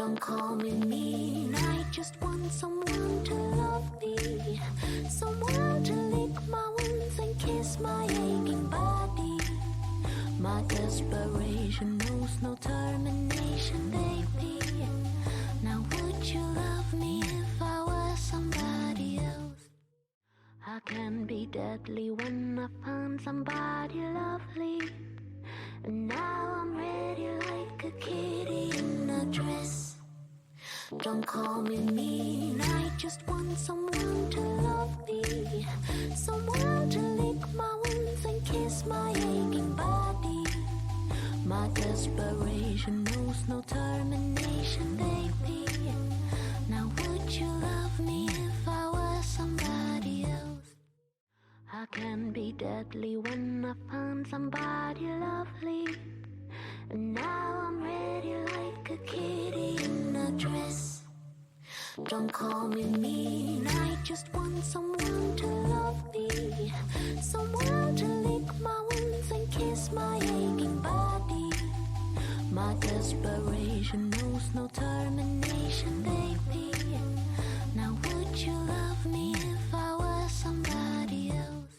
Don't call me mean, I just want someone to love me, someone to lick my wounds and kiss my aching body. My desperation knows no termination, baby. Now would you love me if I was somebody else? I can be deadly when I find somebody lovely, and now I'm ready like a kitty in a dress. Don't call me mean, I just want someone to love me, someone to lick my wounds and kiss my aching body. My desperation knows no termination, baby. Now would you love me if I was somebody else? I can be deadly when I find somebody lovely, and now I'm ready like a kitty in a dress. Don't call me mean, I just want someone to love me, someone to lick my wounds and kiss my aching body. My desperation knows no termination, baby. Now would you love me if I was somebody else?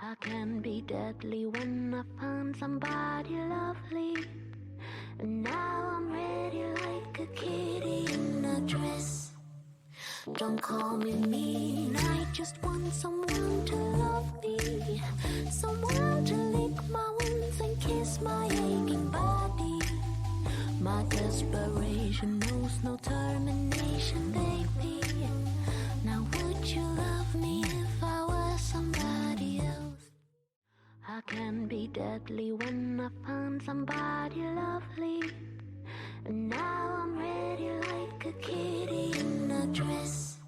I can be deadly when I find somebody lovely, and now I'm ready like a kitty in a dress. Don't call me mean, I just want someone to love me, someone to lick my wounds and kiss my aching body. My desperation knows no termination, baby. Now would you love me if I was somebody else? I can be deadly when I find somebody lovely, and now I'm ready like a kitty in a dress.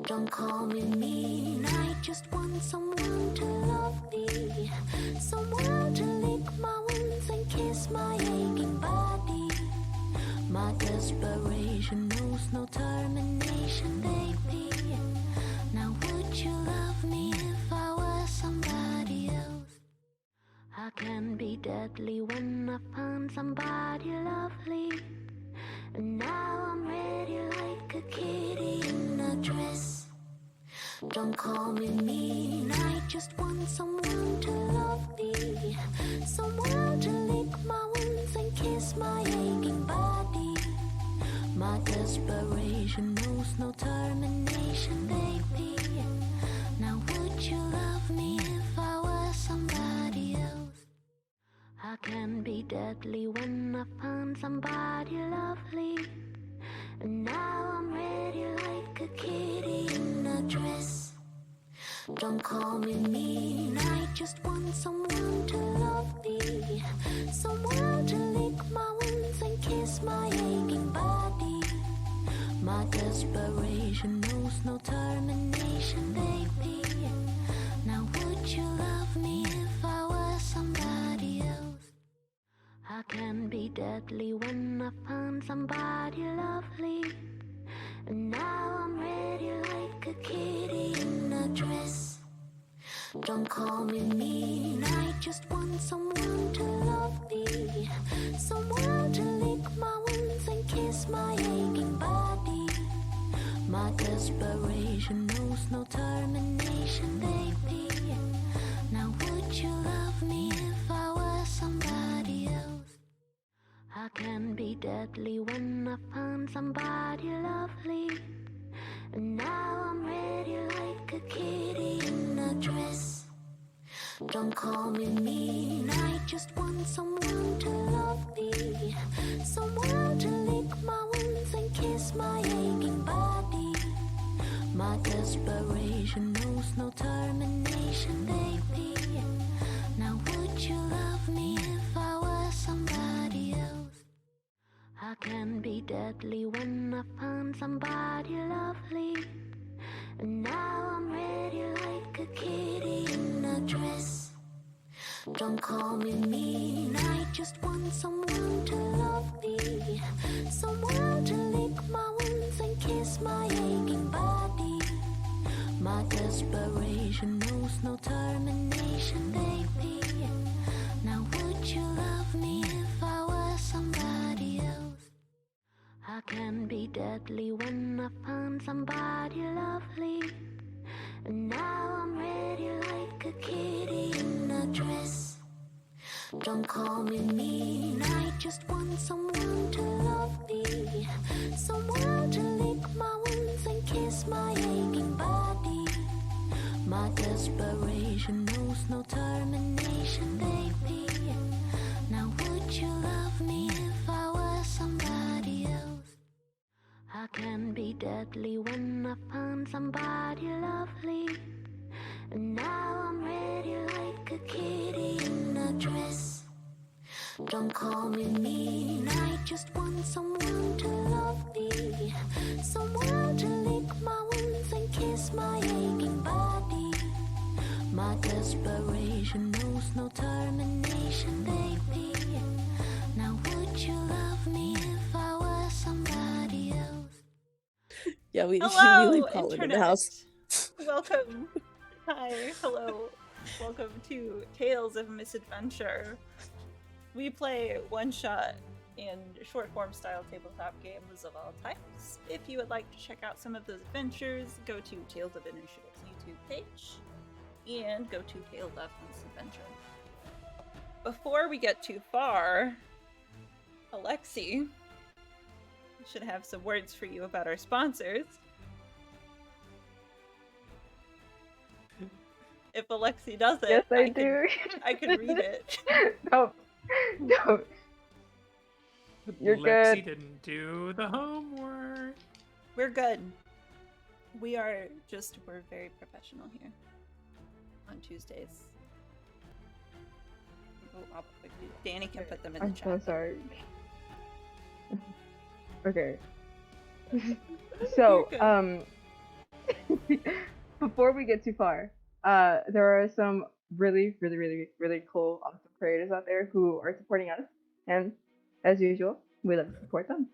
Don't call me mean, I just want someone to love me, someone to lick my wounds and kiss my aching body. My desperation knows no termination, baby. Now would you love me if I was somebody else? I can be deadly when I find somebody lovely, and now I'm ready like a kitty in a dress. Don't call me mean, I just want someone to love me, someone to lick my wounds and kiss my aching body. My desperation knows no termination, baby. Now would you love me if I was somebody else? I can be deadly when I find somebody lovely, and now I'm ready like a kitty in a dress. Don't call me mean, I just want someone to love me, someone to lick my wounds and kiss my aching body. My desperation knows no termination, baby. Now would you love me if I was somebody else? I can be deadly when I find somebody lovely, and now I'm ready like a kitty in a dress. Don't call me mean, I just want someone to love me, someone to lick my wounds and kiss my aching body. My desperation knows no termination, baby. Now would you love me if I was somebody else? I can be deadly when I find somebody lovely, and now I'm ready like a kitty in a dress. Don't call me mean, I just want someone to love me, someone to lick my wounds and kiss my aching body. My desperation knows no termination, baby. Now would you love me if I was somebody else? I can be deadly when I find somebody lovely, and now I'm ready like a kitty in a dress. Don't call me mean, I just want someone to love me, someone to lick my wounds and kiss my aching body. My desperation knows no termination, baby. Now would you love me if I was somebody else? I can be deadly when I find somebody lovely. And now I'm ready like a kitty in a dress. Don't call me mean, I just want someone to love me. Someone to lick my wounds and kiss my aching body. My desperation knows no termination, baby. Now would you love me if I was somebody else? I can be deadly when I find somebody lovely. And now I'm ready like a kitty in a dress. Don't call me mean, I just want someone to love me. Someone to lick my wounds and kiss my aching body. My desperation knows no termination, baby. Now would you love me if I was somebody else? Yeah, we Hello, leave Colin internet. in the house. Welcome. Hi, hello. Welcome to Tales of Misadventure. We play one-shot and short-form style tabletop games of all types. If you would like to check out some of those adventures, go to Tales of Initiative's YouTube page and go to Tales of Misadventure. Before we get too far, Alexi should have some words for you about our sponsors. If Alexi does it, Yes, I do. I could read it. No. You're Lexi good. didn't do the homework. We're good. We're very professional here on Tuesdays. Oh, Danny can put them in the I'm chat. so sorry. Okay. So, before we get too far, there are some really cool, awesome creators out there who are supporting us, and as usual, we love to support them.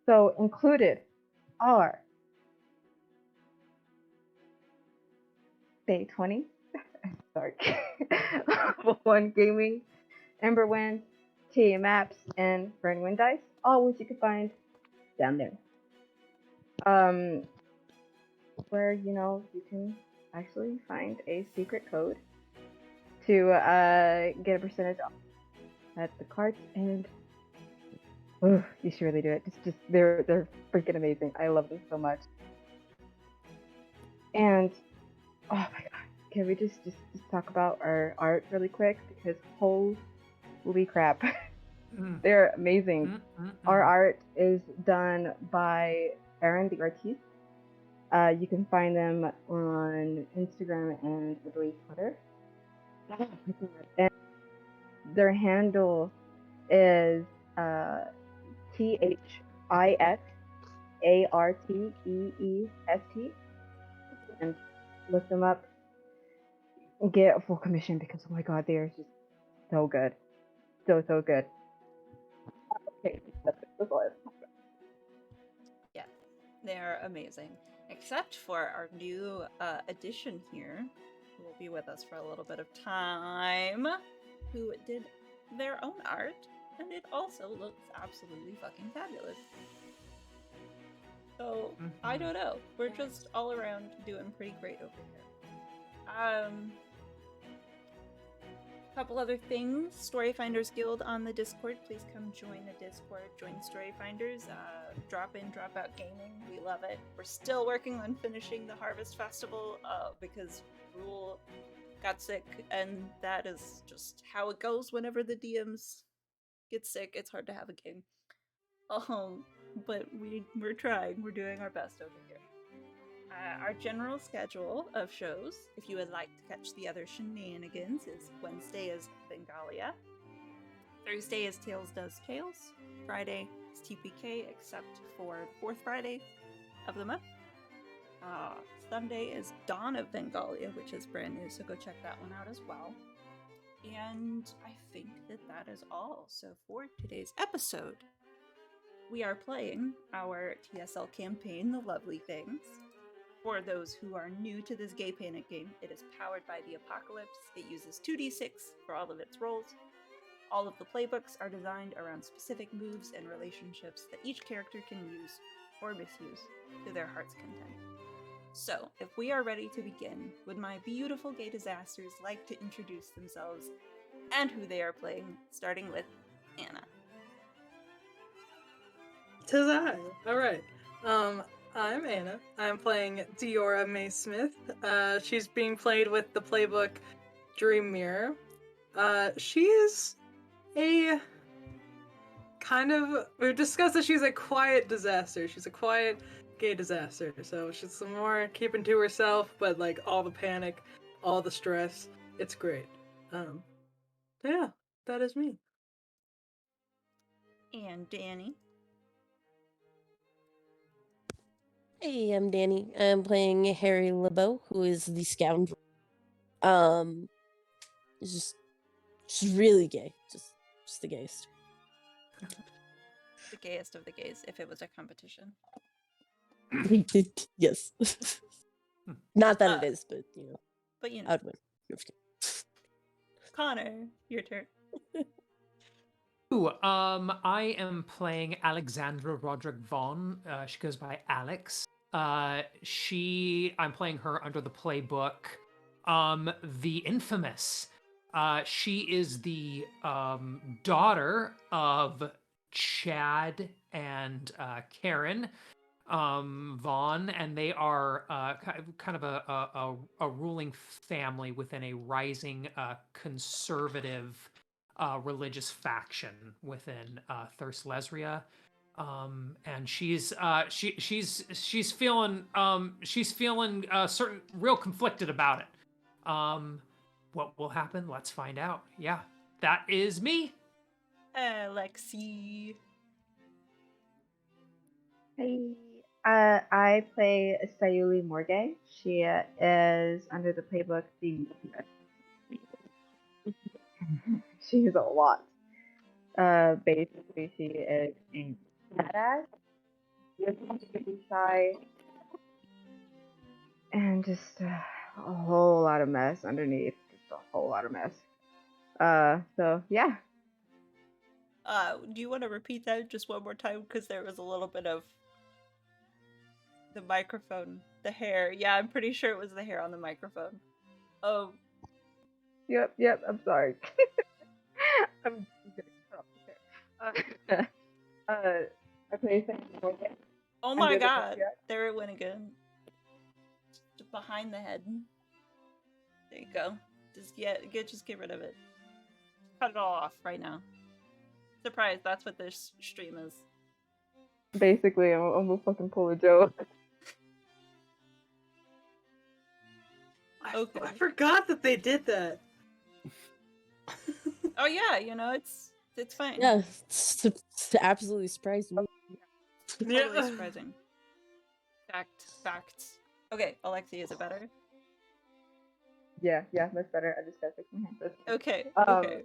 So, included are Day 20, sorry, Level 1 Gaming, Emberwind, TA Maps, and Burnwind Dice, all which you can find down there. Where you can actually find a secret code to get a percentage off at the carts, and you should really do it. Just they're freaking amazing. I love them so much. And oh my god, can we just talk about our art really quick, because holy crap. They're amazing. Our art is done by Aaron the Artiste. You can find them on Instagram and I believe Twitter. Oh my god. And their handle is THISARTEEST. And look them up. Get a full commission, because oh my god, they are just so good. So good. Okay, that's all I have to talk about. Yeah, they're amazing. Except for our new addition here, who will be with us for a little bit of time, who did their own art, and it also looks absolutely fucking fabulous. So, I don't know. We're just all around doing pretty great over here. Couple other things. Storyfinders Guild on the Discord. Please come join the Discord. Join Storyfinders. Drop in, drop out gaming. We love it. We're still working on finishing the Harvest Festival because Rule got sick, and that is just how it goes whenever the DMs get sick. It's hard to have a game. But we're trying. We're doing our best over here. Our general schedule of shows, if you would like to catch the other shenanigans, is Wednesday is Bengalia, Thursday is Tales Does Tales, Friday is TPK, except for fourth Friday of the month. Sunday is Dawn of Bengalia, which is brand new, so go check that one out as well. And I think that is all. So for today's episode, we are playing our TSL campaign, The Lovely Things. For those who are new to this Gay Panic game, it is powered by the Apocalypse. It uses 2d6 for all of its rolls. All of the playbooks are designed around specific moves and relationships that each character can use or misuse to their heart's content. So, if we are ready to begin, would my beautiful gay disasters like to introduce themselves and who they are playing, starting with Anna. Tis I. All right. I'm Anna. I'm playing Diora May Smith. She's being played with the playbook Dream Mirror. She is a kind of. We've discussed that she's a quiet disaster. She's a quiet gay disaster. So she's some more keeping to herself, but like all the panic, all the stress. It's great. Yeah, that is me. And Danny. Hey, I'm Danny. I'm playing Harry LeBeau, who is the scoundrel. He's just really gay. Just the gayest. The gayest of the gays, if it was a competition. Yes. Not that it is, but But you know. I'd win. No, just kidding. Connor, your turn. Ooh, I am playing Alexandra Roderick Vaughn. She goes by Alex. I'm playing her under the playbook, the infamous. She is the daughter of Chad and Karen Vaughn, and they are kind of a ruling family within a rising conservative religious faction within Thirst Lesria. And she's feeling certain real conflicted about it. What will happen? Let's find out. Yeah, that is me. Lexi. Hey, I play Sayuli Morgay. She is under the playbook the. She is a lot. Basically, she is a badass. Really shy, and just a whole lot of mess underneath. Just a whole lot of mess. So yeah. Do you want to repeat that just one more time? Because there was a little bit of the microphone, the hair. Yeah, I'm pretty sure it was the hair on the microphone. Oh. Yep. I'm sorry. I'm gonna cut off the hair. I play Sayuli Morgay. Oh my god. There it went again. Just behind the head. There you go. Just get rid of it. Cut it all off right now. Surprise, that's what this stream is. Basically, I'm a fucking pull a joke. Okay. I forgot that they did that. Oh yeah, it's fine. Yeah, it's absolutely surprised me. Totally surprising. Facts. Okay, Alexi, is it better? Yeah, much better. I just gotta fix my hand. Okay. Okay.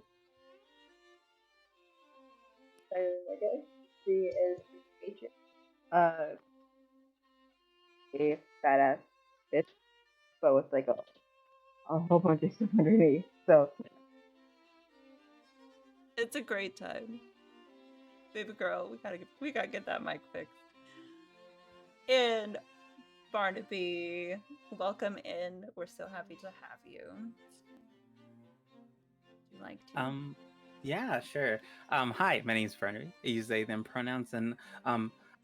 She is a patron. A badass bitch, but with like a whole bunch of stuff underneath. So It's a great time. Baby girl, we gotta get that mic fixed. And Barnaby, welcome in. We're so happy to have you. Would you like to? Yeah, sure. Hi, my name's Barnaby. I use they them pronouns, and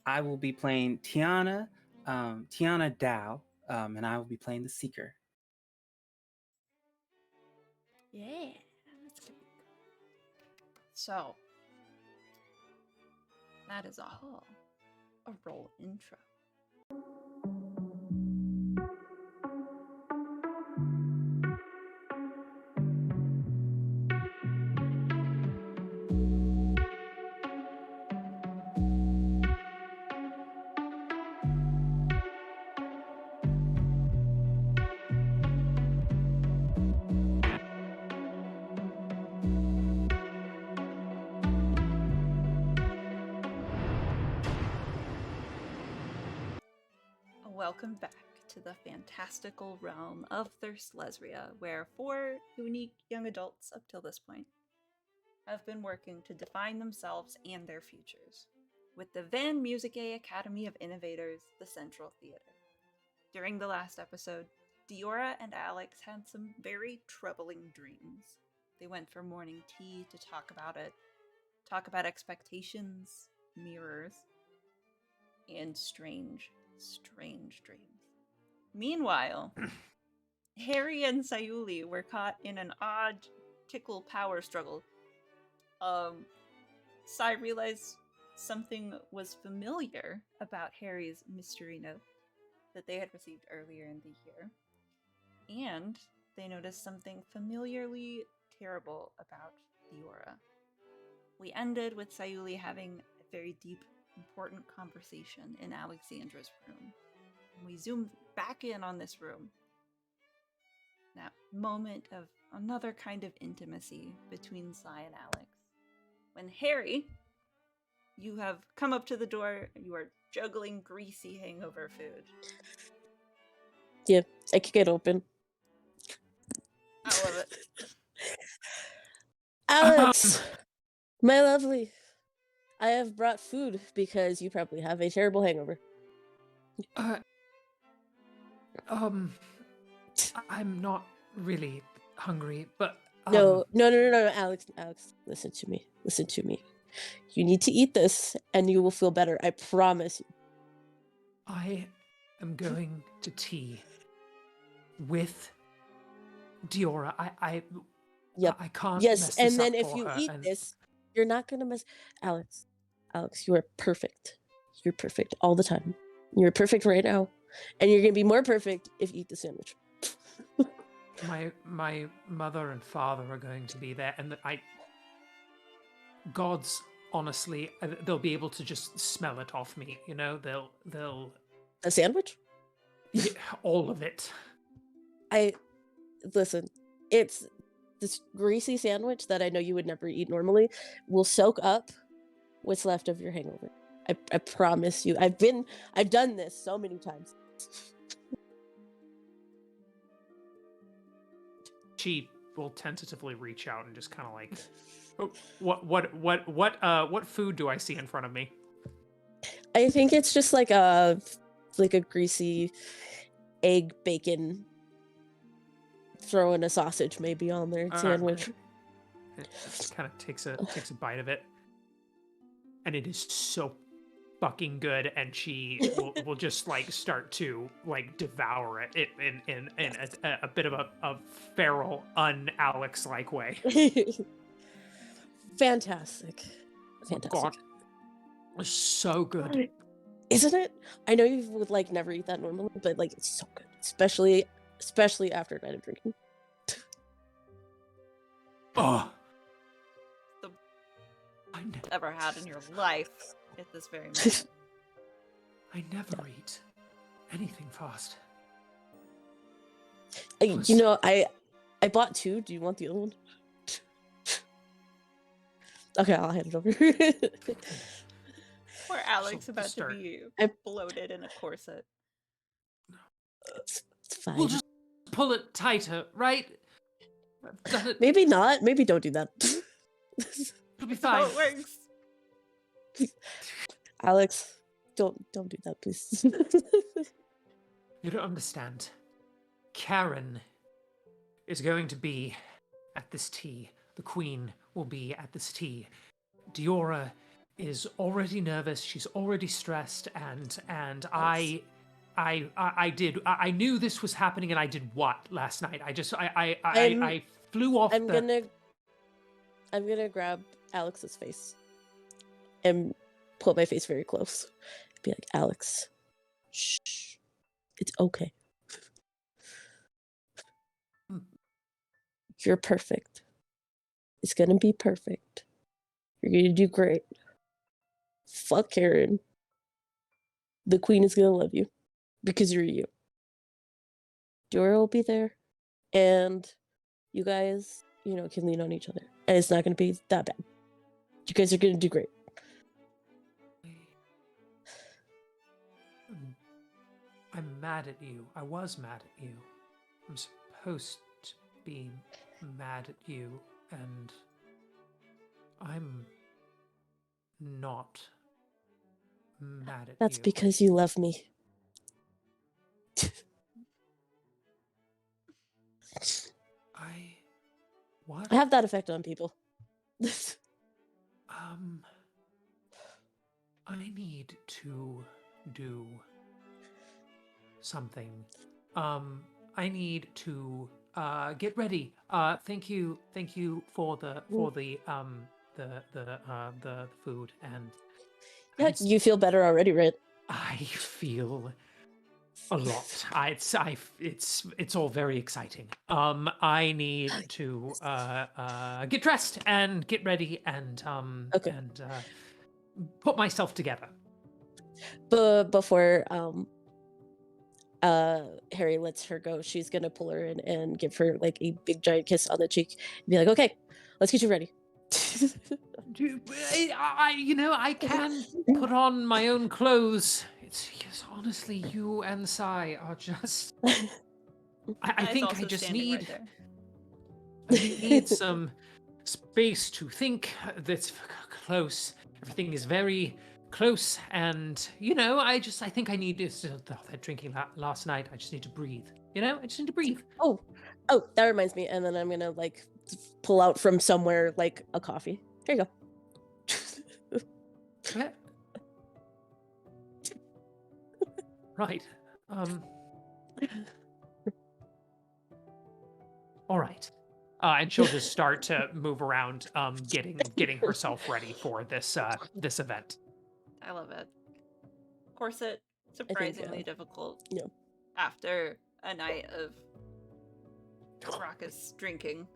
I will be playing Tiana Dao, and I will be playing the Seeker. Yeah. So that is all a roll intro. Welcome back to the fantastical realm of Thirst Lesria, where 4 unique young adults up till this point have been working to define themselves and their futures, with the Van Musicae Academy of Innovators, the Central Theater. During the last episode, Diora and Alex had some very troubling dreams. They went for morning tea to talk about expectations, mirrors, and strange, strange dreams. Meanwhile, Harry and Sayuli were caught in an odd tickle power struggle. Sai realized something was familiar about Harry's mystery note that they had received earlier in the year, and they noticed something familiarly terrible about Diora. We ended with Sayuli having a very deep, important conversation in Alexandra's room. And we zoomed back in on this room. That moment of another kind of intimacy between Sai and Alex. When Harry, you have come up to the door, you are juggling greasy hangover food. Yeah, I kick it open. I love it. Alex, my lovely, I have brought food because you probably have a terrible hangover. I'm not really hungry, but No, Alex, listen to me. You need to eat this, and you will feel better. I promise you. I am going to tea with Diora. Yep. I can't. Yes, mess and this then up if for you her, eat and this, you're not gonna miss. Alex, you are perfect. You're perfect all the time. You're perfect right now, and you're gonna be more perfect if you eat the sandwich. my mother and father are going to be there, and gods, honestly, they'll be able to just smell it off me. You know, they'll A sandwich? yeah, all of it. Listen. It's this greasy sandwich that I know you would never eat normally will soak up what's left of your hangover. I promise you. I've done this so many times. She will tentatively reach out and just kind of like, oh, what food do I see in front of me? I think it's just like a greasy egg bacon throw in a sausage maybe on their sandwich. It just kind of takes a bite of it, and it is so fucking good, and she will just like start to like devour it in a bit of a feral, un-Alex like way. Fantastic. God, it's so good, isn't it? I know you would like never eat that normally, but like it's so good, especially after a night of drinking. Oh, I never had in your life at this very moment. I never eat anything fast. You know, I bought 2. Do you want the other one? Okay, I'll hand it over. Poor Alex about to be bloated in a corset. It's fine. We'll just pull it tighter, right? Maybe not. Maybe don't do that. It'll be fine. How it works. Alex, don't do that, please. You don't understand. Karen is going to be at this tea. The Queen will be at this tea. Diora is already nervous. She's already stressed, and I knew this was happening, and I did what last night? I flew off. I'm gonna grab Alex's face and put my face very close. Be like, Alex, shh, it's okay. You're perfect. It's gonna be perfect. You're gonna do great. Fuck Karen. The Queen is gonna love you because you're you. Diora will be there, and you guys, can lean on each other, and it's not gonna be that bad. You guys are gonna do great. I'm mad at you. I was mad at you. I'm supposed to be mad at you, and I'm not mad at That's you. because you love me. What? I have that effect on people. I need to do something. I need to get ready. Thank you for the food, and Yeah, you feel better already, right? I feel a lot. It's all very exciting. I need to get dressed and get ready and Okay. put myself together. But before Harry lets her go, she's gonna pull her in and give her like a big giant kiss on the cheek and be like, "Okay, let's get you ready." I can put on my own clothes. It's honestly, you and Sai are just. I Sai's think also I just standing right need. there. I need some space to think. That's close. Everything is very close, and I think I need this. That drinking last night. I just need to breathe. I just need to breathe. Oh, that reminds me. And then I'm gonna like pull out from somewhere like a coffee. Here you go. Okay. Right. All right. And she'll just start to move around, getting herself ready for this event. I love it. Corset, I think, surprisingly difficult. yeah. After a night of raucous drinking,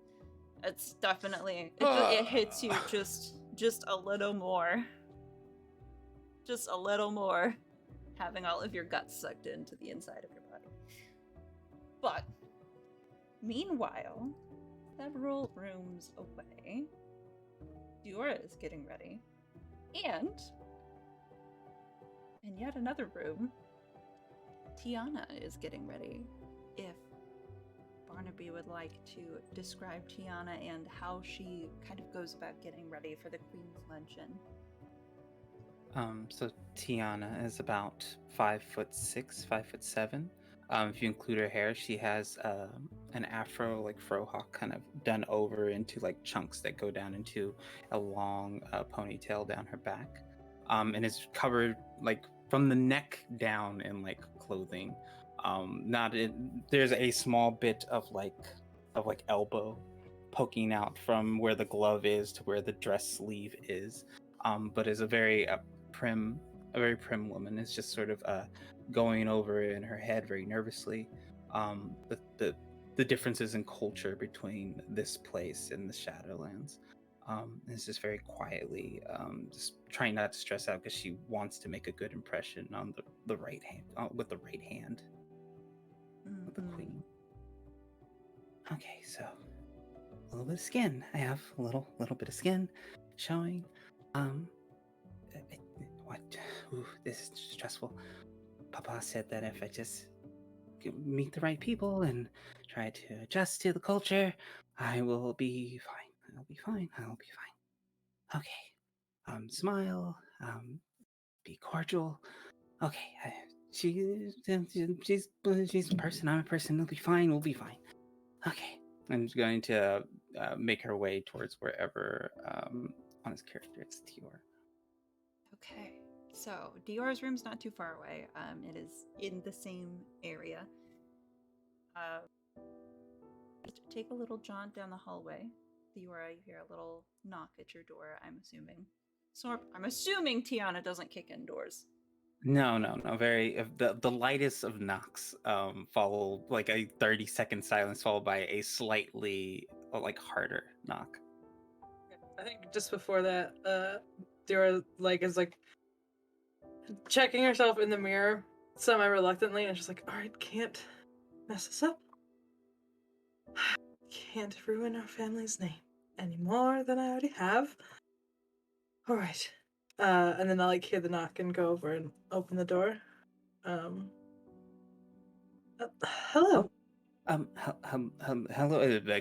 it's definitely it hits you just a little more. Just a little more, having all of your guts sucked into the inside of your body. But meanwhile, several rooms away, Diora is getting ready, and in yet another room, Tiana is getting ready. If Barnaby would like to describe Tiana and how she kind of goes about getting ready for the Queen's luncheon. So Tiana is about 5'6", 5'7". If you include her hair, she has an afro, like frohawk, kind of done over into like chunks that go down into a long ponytail down her back, and is covered like from the neck down in like clothing. There's a small bit of elbow poking out from where the glove is to where the dress sleeve is, but is a very prim woman. Is just sort of going over in her head very nervously the differences in culture between this place and the Shadowlands. It's just very quietly just trying not to stress out because she wants to make a good impression on the right hand with the right hand of the queen. Okay, so a little bit of skin. I have a little bit of skin showing. What? Ooh, this is stressful. Papa said that if I just meet the right people and try to adjust to the culture, I will be fine. I'll be fine. Okay. Smile. Be cordial. Okay. She's a person. I'm a person. We'll be fine. Okay. I'm just going to make her way towards wherever on his character it's Dior. Okay, so Diora's room's not too far away. It is in the same area. Take a little jaunt down the hallway. Diora, you hear a little knock at your door, I'm assuming. So I'm assuming Tiana doesn't kick in doors. No. Very the lightest of knocks follow like a 30-second silence followed by a slightly like harder knock. I think just before that, Diora is checking herself in the mirror semi-reluctantly, and she's like, "Alright, can't mess this up. Can't ruin our family's name any more than I already have. Alright." And then I'll hear the knock and go over and open the door. Hello. Hello,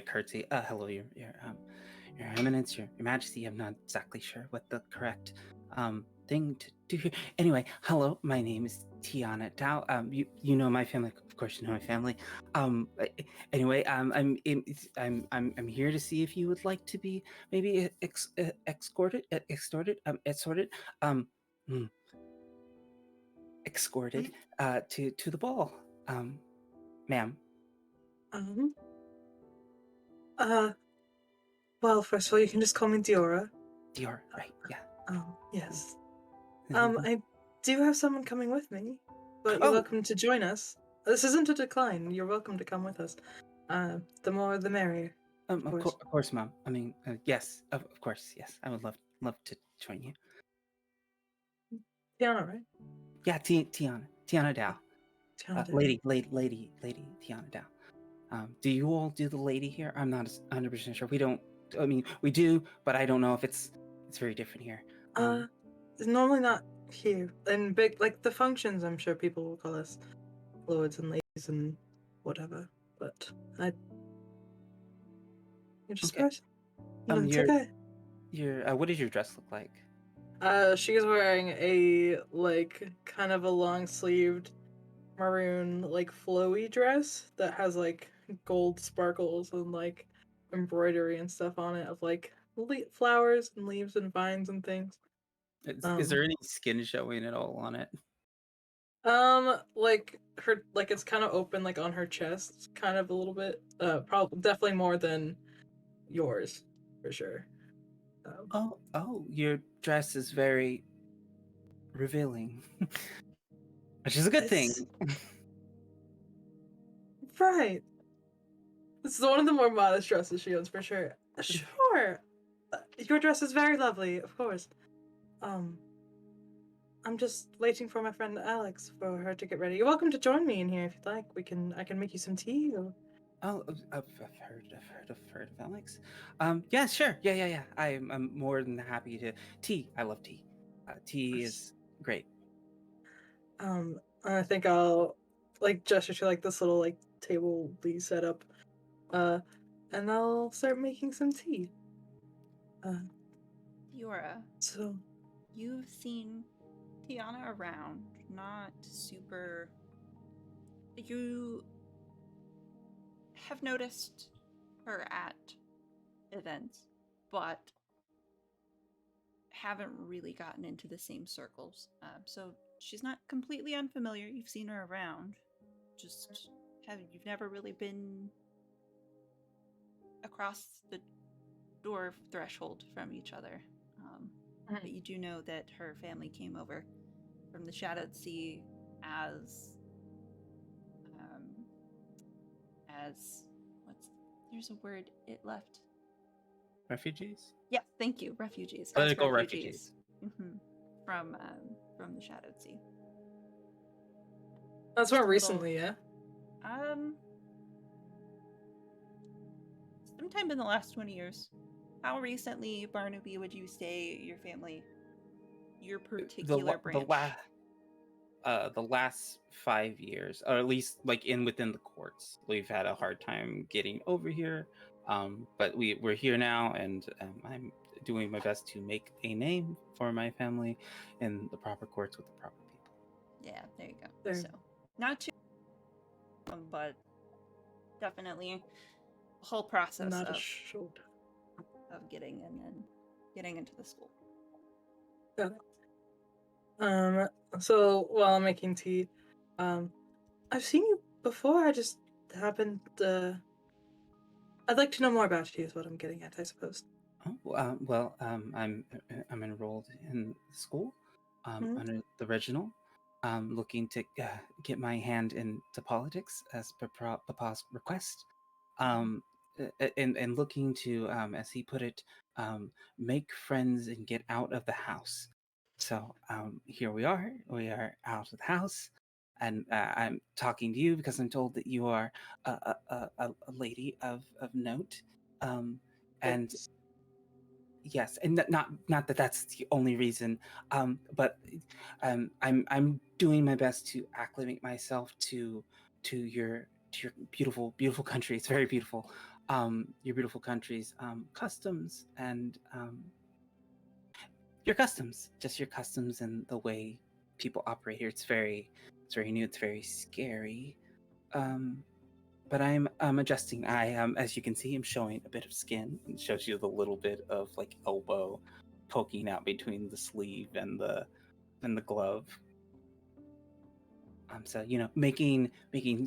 curtsy. Hello, your Eminence, your Majesty. I'm not exactly sure what the correct thing to do here. Anyway, hello. My name is Tiana Dao. You know my family, of course. You know my family. Anyway, I'm here to see if you would like to be maybe escorted, hmm, escorted to the ball, ma'am. Um, uh, well, first of all, you can just call me Diora. Dior, right? Yeah. Yes. I do have someone coming with me, but you're Oh, welcome to join us. This isn't a decline. You're welcome to come with us. The more the merrier. of course. course, ma'am. I mean, yes, of course, yes. I would love to join you. Tiana, right? Yeah, Tiana Dao, Tiana did. lady Tiana Dao. Do you all do the lady here? I'm not 100% sure. We don't. I mean, we do, but I don't know if it's very different here. It's normally not here. In big, like the functions, I'm sure people will call us lords and ladies and whatever. But you're just Okay. person. No, it's Your okay. what does your dress look like? She's wearing a like kind of a long sleeved maroon like flowy dress that has like gold sparkles and like embroidery and stuff on it of like flowers and leaves and vines and things. Is there any skin showing at all on it? Like her like it's kind of open like on her chest, kind of a little bit. Probably definitely more than yours, for sure. Oh, your dress is very revealing, which is a good thing. It's right. This is one of the more modest dresses she owns for sure. Sure. Your dress is very lovely, of course. I'm just waiting for my friend Alex for her to get ready. You're welcome to join me in here if you'd like. I can make you some tea or Oh, I've heard of Alex. Yeah, sure. Yeah. I'm more than happy to. Tea. I love tea. Tea is great. I think I'll like gesture to like this little like table we set up. And I'll start making some tea. Diora, So you've seen Tiana around, not super. You have noticed her at events, but haven't really gotten into the same circles. So she's not completely unfamiliar. You've seen her around. You've never really been across the door threshold from each other. But you do know that her family came over from the Shadowed Sea as there's a word it left. Refugees? Yes, thank you. Refugees. Political refugees. Mm-hmm. From the Shadowed Sea. that's more recently, yeah. Sometime in the last 20 years. How recently, Barnaby, would you say your family, your particular branch? The last 5 years, or at least like within the courts, we've had a hard time getting over here. But we're here now, and I'm doing my best to make a name for my family in the proper courts with the proper people. Yeah, there you go. There. So, not too, but definitely a whole process Not a of shoulder. getting in and getting into the school. Got it. So while I'm making tea, I've seen you before. I just happened. I'd like to know more about you. Is what I'm getting at, I suppose. Oh, I'm enrolled in school under the Reginald. Looking to get my hand into politics as per Papa's request. And looking to, as he put it, make friends and get out of the house. So here we are. We are out of the house, and I'm talking to you because I'm told that you are a lady of note. And yes, and not that that's the only reason, but I'm doing my best to acclimate myself to your your beautiful, beautiful country. It's very beautiful. Your beautiful country's customs and your customs, just your customs and the way people operate here. It's very new. It's very scary. Um, but I'm adjusting. As you can see, I'm showing a bit of skin. It shows you the little bit of like elbow poking out between the sleeve and the glove. So making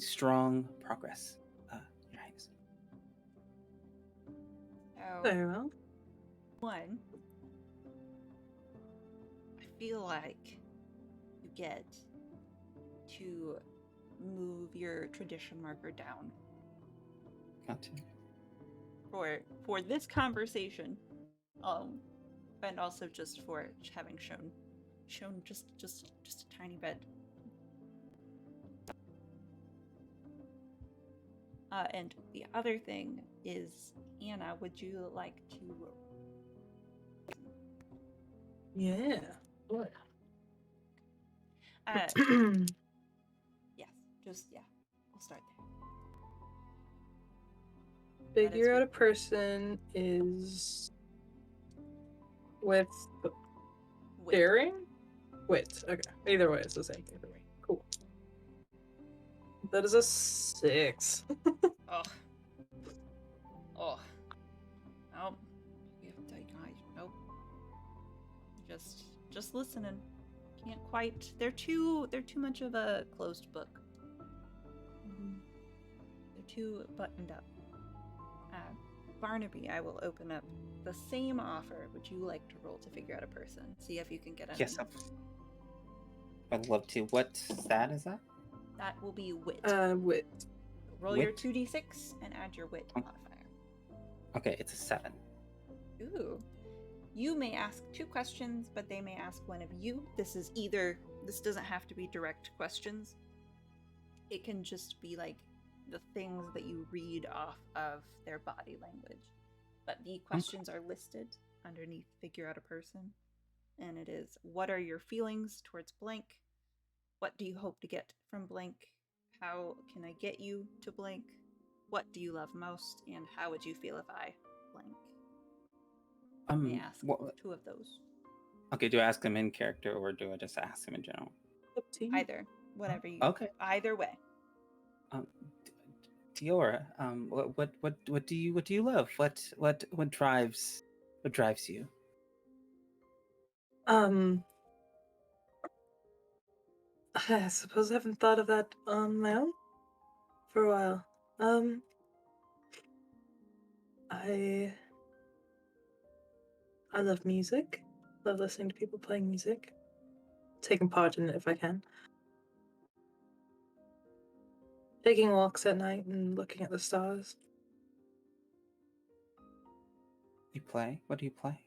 strong progress, Your Highness. So, Very well. one, I feel like you get to move your tradition marker down Got to. for this conversation, and also just for having shown just a tiny bit. And the other thing is, Anna, would you like to? Yeah. Yes, we'll start there. Figure out a person is with daring? Wit. Okay. Either way, it's the same thing for me. Cool. That is a 6. Oh. Nope. Nope. Just listening. Can't quite. They're too much of a closed book. They're too buttoned up. Barnaby, I will open up the same offer. Would you like to roll to figure out a person? See if you can get an. Yes, I'd love to. What stat is that? That will be wit. Wit. Roll your 2d6 and add your wit modifier. Okay, it's a 7. Ooh. You may ask 2 questions, but they may ask one of you. This doesn't have to be direct questions. It can just be like the things that you read off of their body language. But the questions are listed underneath figure out a person. And it is, what are your feelings towards blank? What do you hope to get from blank? How can I get you to blank? What do you love most? And how would you feel if I blank? I may ask 2 of those. Okay, do I ask him in character or do I just ask him in general? Up to you. Either. Whatever you. Okay. Either way. Diora, what do you love? What drives you? I suppose I haven't thought of that on my own for a while. I love music. Love listening to people playing music. Taking part in it if I can. Taking walks at night and looking at the stars. You play? What do you play?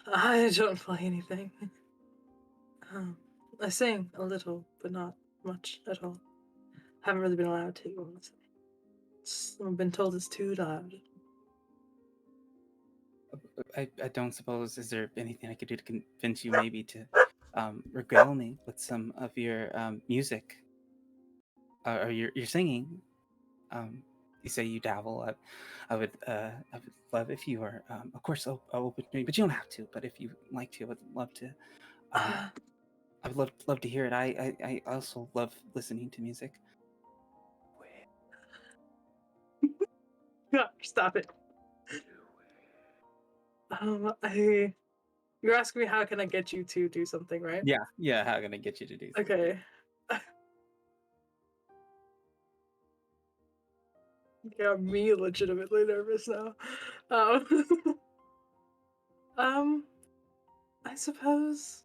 I don't play anything. I sing a little, but not much at all. Haven't really been allowed to, honestly. I've been told it's too loud. I don't suppose, is there anything I could do to convince you maybe to regale me with some of your music or your singing? You say you dabble. I would love if you were, of course, open to me, but you don't have to. But if you like to, I would love to. I would love to hear it. I also love listening to music. Stop it. You're asking me how can I get you to do something, right? Yeah. How can I get you to do something? Okay. Yeah, me legitimately nervous now. I suppose.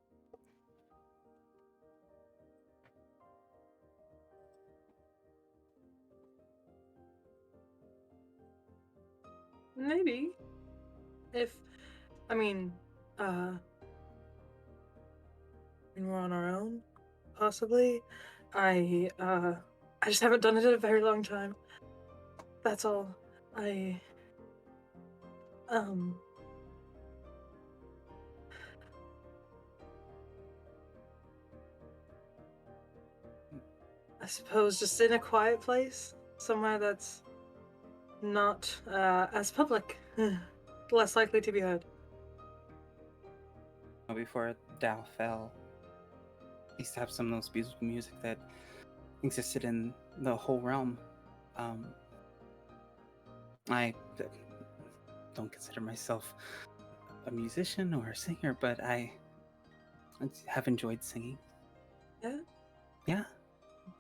Maybe. When we're on our own, possibly. I just haven't done it in a very long time. That's all. I suppose just in a quiet place. somewhere that's not as public, less likely to be heard. Before Dao fell, I used to have some of those beautiful music that existed in the whole realm. I don't consider myself a musician or a singer, but I have enjoyed singing. Yeah, Yeah.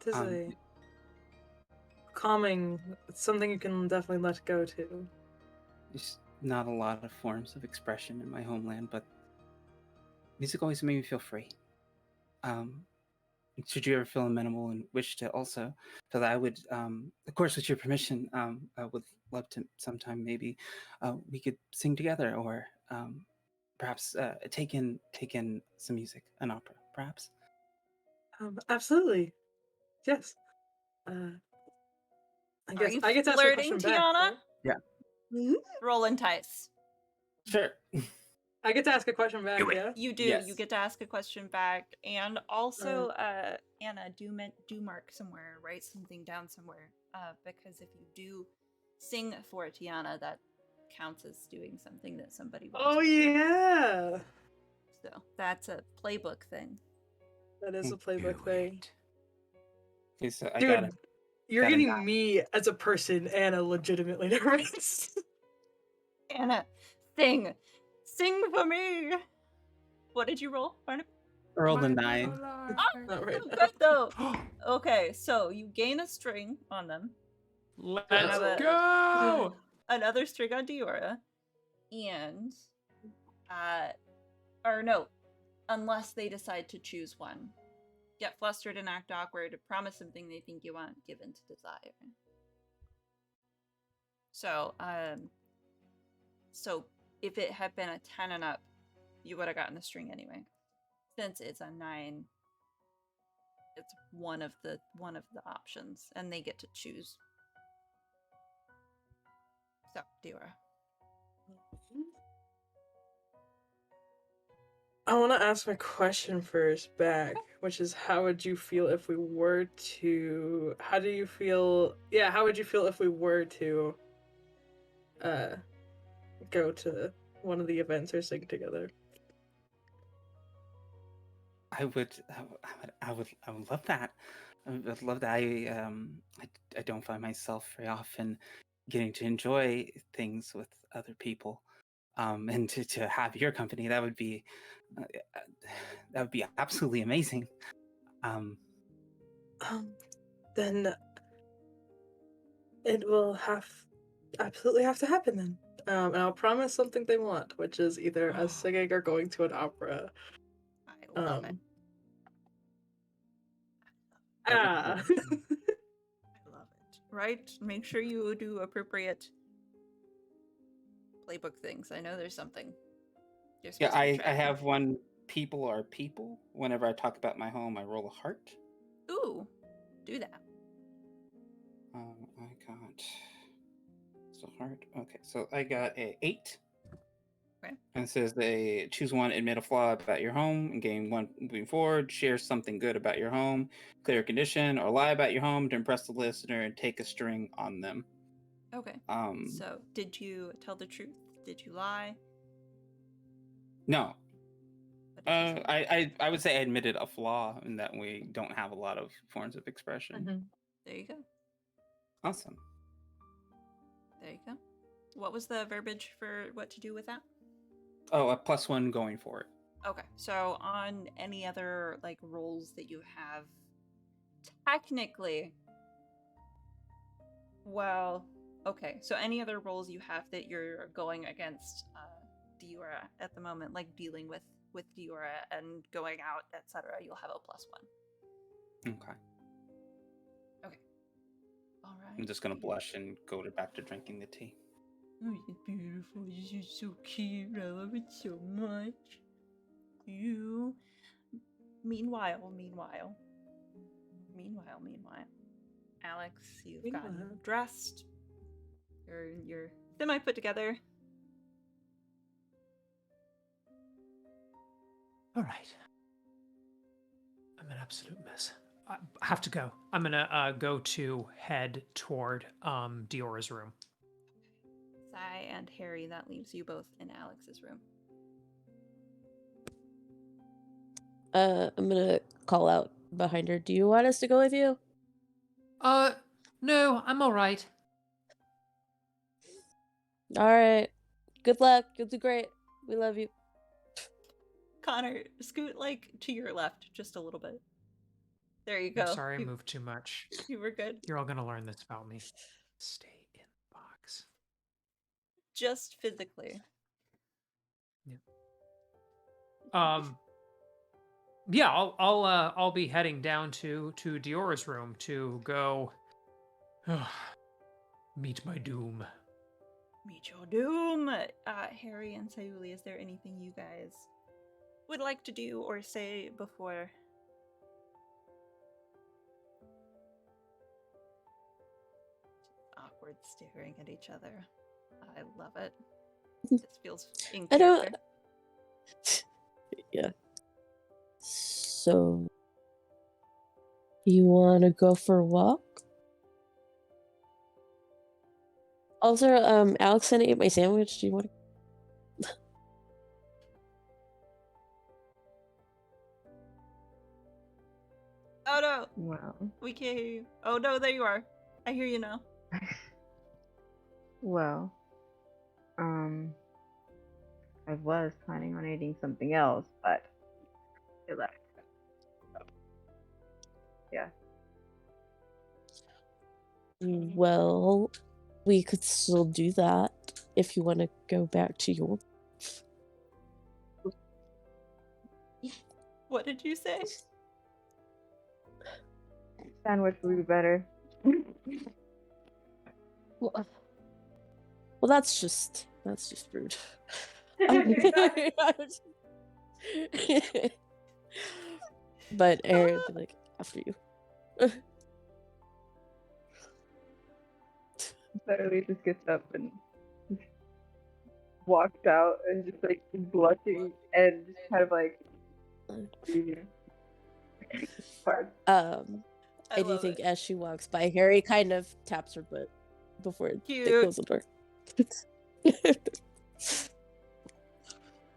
it is Um, a calming. It's something you can definitely let go to. There's not a lot of forms of expression in my homeland, but music always made me feel free. Should you ever feel amenable and wish to also, so that I would, of course, with your permission, I would love to sometime maybe we could sing together, or perhaps take in some music, an opera, perhaps. Absolutely, yes. I Are guess you I get to ask a flirting, question back. Tiana? Right? Yeah. Mhm. Rolling dice. Sure. I get to ask a question back. Do it. Yeah. You do. Yes. You get to ask a question back, and also, Anna, do mark somewhere, write something down somewhere, because if you do sing for Tiana, that counts as doing something that somebody wants. Oh you to. yeah, So that's a playbook thing. that is a Do playbook thing. Okay, so I Dude, got it. you're Got it. getting me as a person and a legitimately nervous. Anna, sing for me. What did you roll, Barnaby? Roll the 9. Not right So now. good though. Okay, so you gain a string on them, Let's have a- go! another string on Diora, and or no, unless they decide to choose one. Get flustered and act awkward, promise something they think you want, give in to desire. So if it had been a 10 and up, you would have gotten the string anyway. Since it's a 9, it's one of the options, and they get to choose. So, Diora. I want to ask my question first back, which is, how would you feel if we were to? How do you feel? Yeah, how would you feel if we were to go to one of the events or sing together? I would love that. I would love that. I don't find myself very often getting to enjoy things with other people, and to have your company, that would be absolutely amazing. Then it will absolutely have to happen then. And I'll promise something they want, which is either us singing or going to an opera. I love it. Ah. I love it. Right? Make sure you do appropriate playbook things. I know there's something. You're Yeah, supposed to be I tracking. have one. People are people. Whenever I talk about my home, I roll a heart. Ooh, do that. I got so heart. Okay, so I got a 8. Okay. And it says they choose one, admit a flaw about your home, and gain 1 moving forward. Share something good about your home, clear a condition, or lie about your home to impress the listener and take a string on them. Okay. So, did you tell the truth? Did you lie? No. What did you say? I would say I admitted a flaw in that we don't have a lot of forms of expression. There you go. Awesome. There you go. What was the verbiage for what to do with that? Oh, a +1 going for it. Okay, so on any other like roles that you have, technically, well, okay, so any other roles you have that you're going against Diora at the moment, like dealing with Diora and going out, etc., you'll have a +1. Okay. Okay. All right. I'm just gonna blush and go back to drinking the tea. Oh, you're beautiful. You're so cute. I love it so much. You. Meanwhile. Alex, you've gotten dressed. You're semi put together. All right. I'm an absolute mess. I have to go. I'm gonna go to head toward Diora's room. Sai and Harry, that leaves you both in Alex's room. I'm gonna call out behind her. Do you want us to go with you? No, I'm all right. All right. Good luck. You'll do great. We love you. Connor, scoot like to your left just a little bit. There you go. I'm sorry I You- moved too much. You were good. You're all gonna learn this about me. Stay in the box. Just physically. Yeah, I'll be heading down to Diora's room to go meet my doom. Meet your doom. Harry and Sayuli, is there anything you guys would like to do or say before? Awkward staring at each other. I love it. This feels in I don't. character. Yeah. So, you want to go for a walk? Also, Alex and I ate my sandwich. Do you want to? Oh no, Well, we can't hear you. Oh no, there you are. I hear you now. well, I was planning on eating something else, but it left. So, yeah. Well, we could still do that if you want to go back to your. What did you say? Sandwich would be better. Well, that's just rude. But Harry would be like, after you. Literally just gets up and walks out and just like blushing and just kind of like. Hard. I do love think it. as she walks by, Harry kind of taps her butt before they Cute. close the door.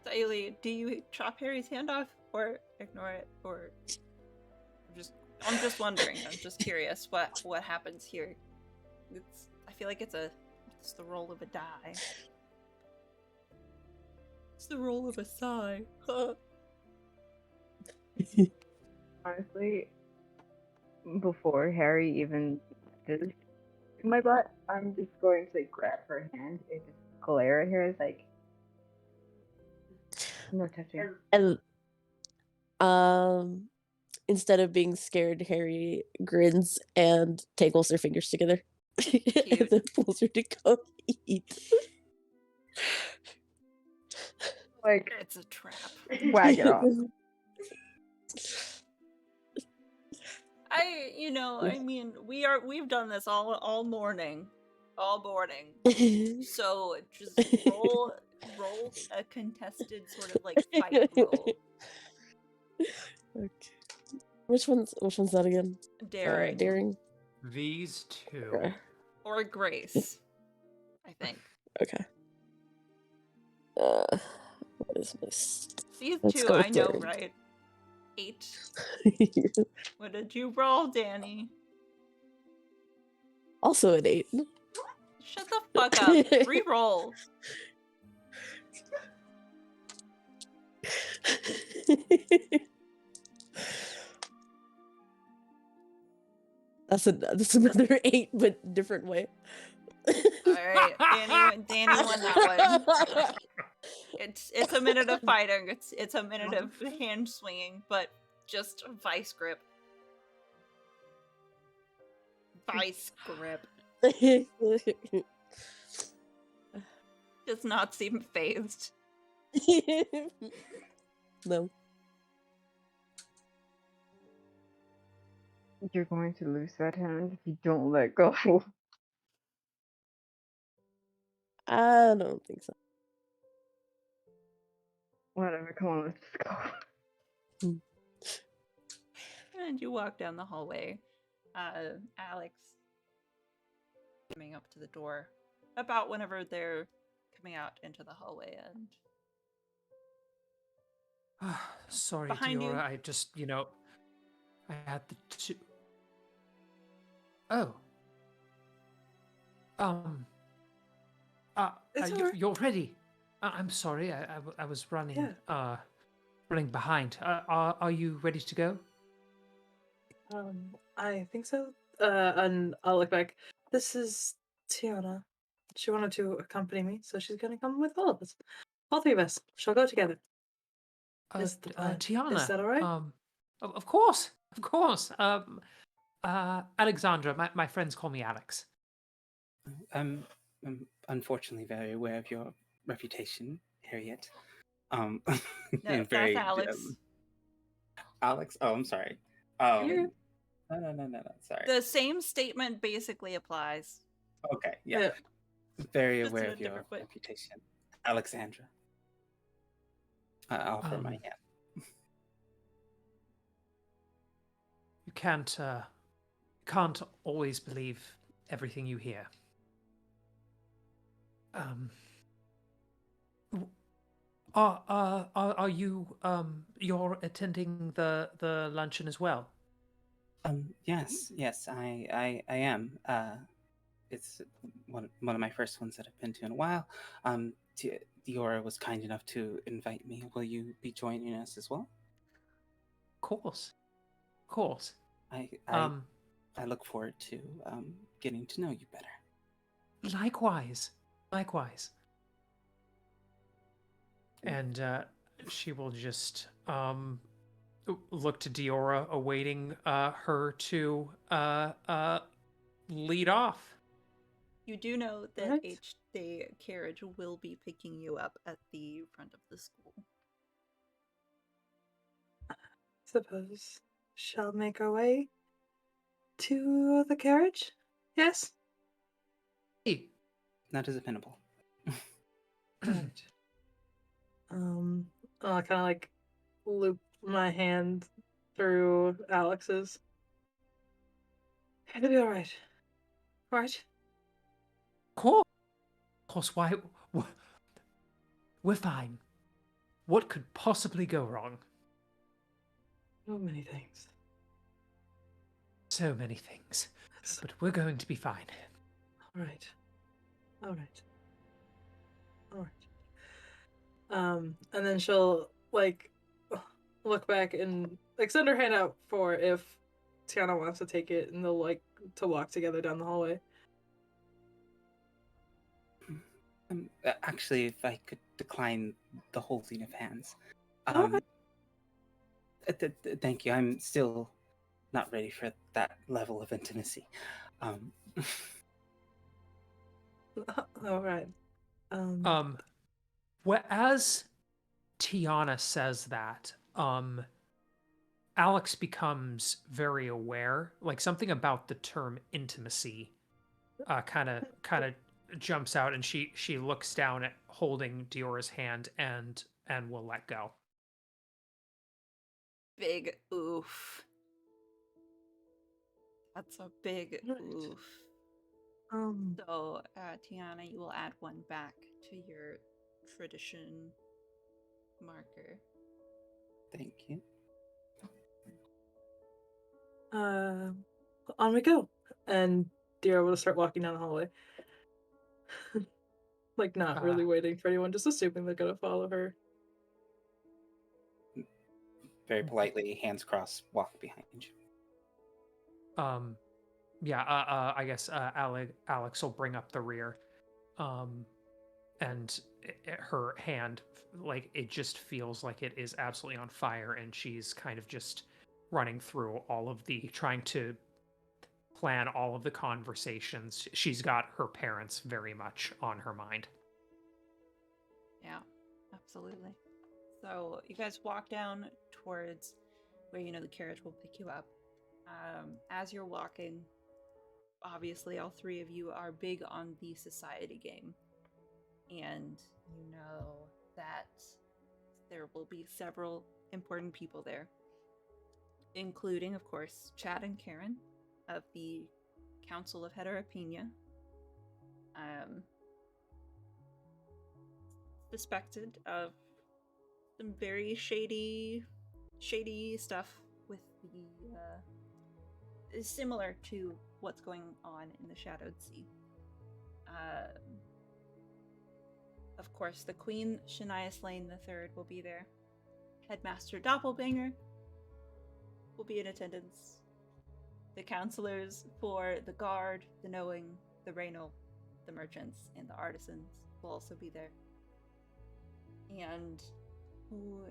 Sayuli, do you chop Harry's hand off or ignore it, or I'm just wondering. I'm just curious what happens here. I feel like it's the roll of a die. It's the roll of a sigh. Honestly, before Harry even did my butt, I'm just going to like, grab her hand and just glare at her. It's like, no touching. And instead of being scared, Harry grins and tangles their fingers together. And then pulls her to go eat. Like, It's a trap. wag it off. I mean, we've done this all morning. So just roll a contested sort of like fight roll. Okay. Which one's that again? Daring. Daring. These two. Okay. Or grace, I think. Okay. What is this? These Let's two, go I with know, daring. right? 8. What did you roll, Danny? Also an 8. Shut the fuck up. Re-roll. That's another 8, but different way. Alright, Danny won that one. It's a minute of fighting. It's a minute of hand swinging, but just vice grip. Vice grip. Does not seem phased. No. You're going to lose that hand if you don't let go. I don't think so. Whatever, come on, let's just go. and you walk down the hallway. Alex coming up to the door about whenever they're coming out into the hallway, and Sorry, Behind Diora. you. I just, I had the two. Oh. It's alright. You're ready. I'm sorry. I was running. Yeah. Running behind. Are you ready to go? I think so. And I'll look back. This is Tiana. She wanted to accompany me, so she's gonna come with all of us. All three of us. She'll go together. Is the plan. Tiana. Is that alright? Of course, of course. Alexandra. My friends call me Alex. I'm unfortunately very aware of your reputation, Harriet. no, And that's very Alex. Alex. Oh, I'm sorry. You're- No. Sorry. The same statement basically applies. Okay, yeah. Very Just aware in a of your different way. reputation, Alexandra. I offer my hand. You can't always believe everything you hear. Are you you're attending the luncheon as well? Yes, I am. It's one of my first ones that I've been to in a while. Diora was kind enough to invite me. Will you be joining us as well? Of course. I look forward to getting to know you better. Likewise. And she will just look to Diora, awaiting her to lead off. You do know that Right. the carriage will be picking you up at the front of the school. Suppose shall make our way to the carriage? Yes? Hey. Not as amenable. Right. I'll kind of like loop my hand through Alex's. It'll be alright. Right? Of course, why? We're fine. What could possibly go wrong? So many things. So many things. But we're going to be fine. Alright. And then she'll like look back and extend her hand out for if Tiana wants to take it, and they'll like to walk together down the hallway. Actually, if I could decline the holding of hands. Okay. Thank you. I'm still not ready for that level of intimacy. Alright. As Tiana says that, Alex becomes very aware, like something about the term intimacy kind of jumps out, and she looks down at holding Diora's hand and will let go. Big oof. That's a big Right. oof. So, Tiana, you will add one back to your tradition marker. Thank you. On we go. And Diora will start walking down the hallway. Like not really waiting for anyone, just assuming they're gonna follow her. Very politely, hands crossed, walk behind you. I guess Alex will bring up the rear, and her hand, like, it just feels like it is absolutely on fire, and she's kind of just running through trying to plan all of the conversations. She's got her parents very much on her mind. Yeah, absolutely. So you guys walk down towards where you know the carriage will pick you up. As you're walking, obviously all three of you are big on the society game. And you know that there will be several important people there. including, of course, Chad and Karen of the Council of Heteropenia. Suspected of some very shady stuff with the similar to what's going on in the Shadowed Sea. Of course, the Queen, Shania Slane III, will be there. Headmaster Doppelbanger will be in attendance. The counselors for the Guard, the Knowing, the Raynal, the Merchants, and the Artisans will also be there. And who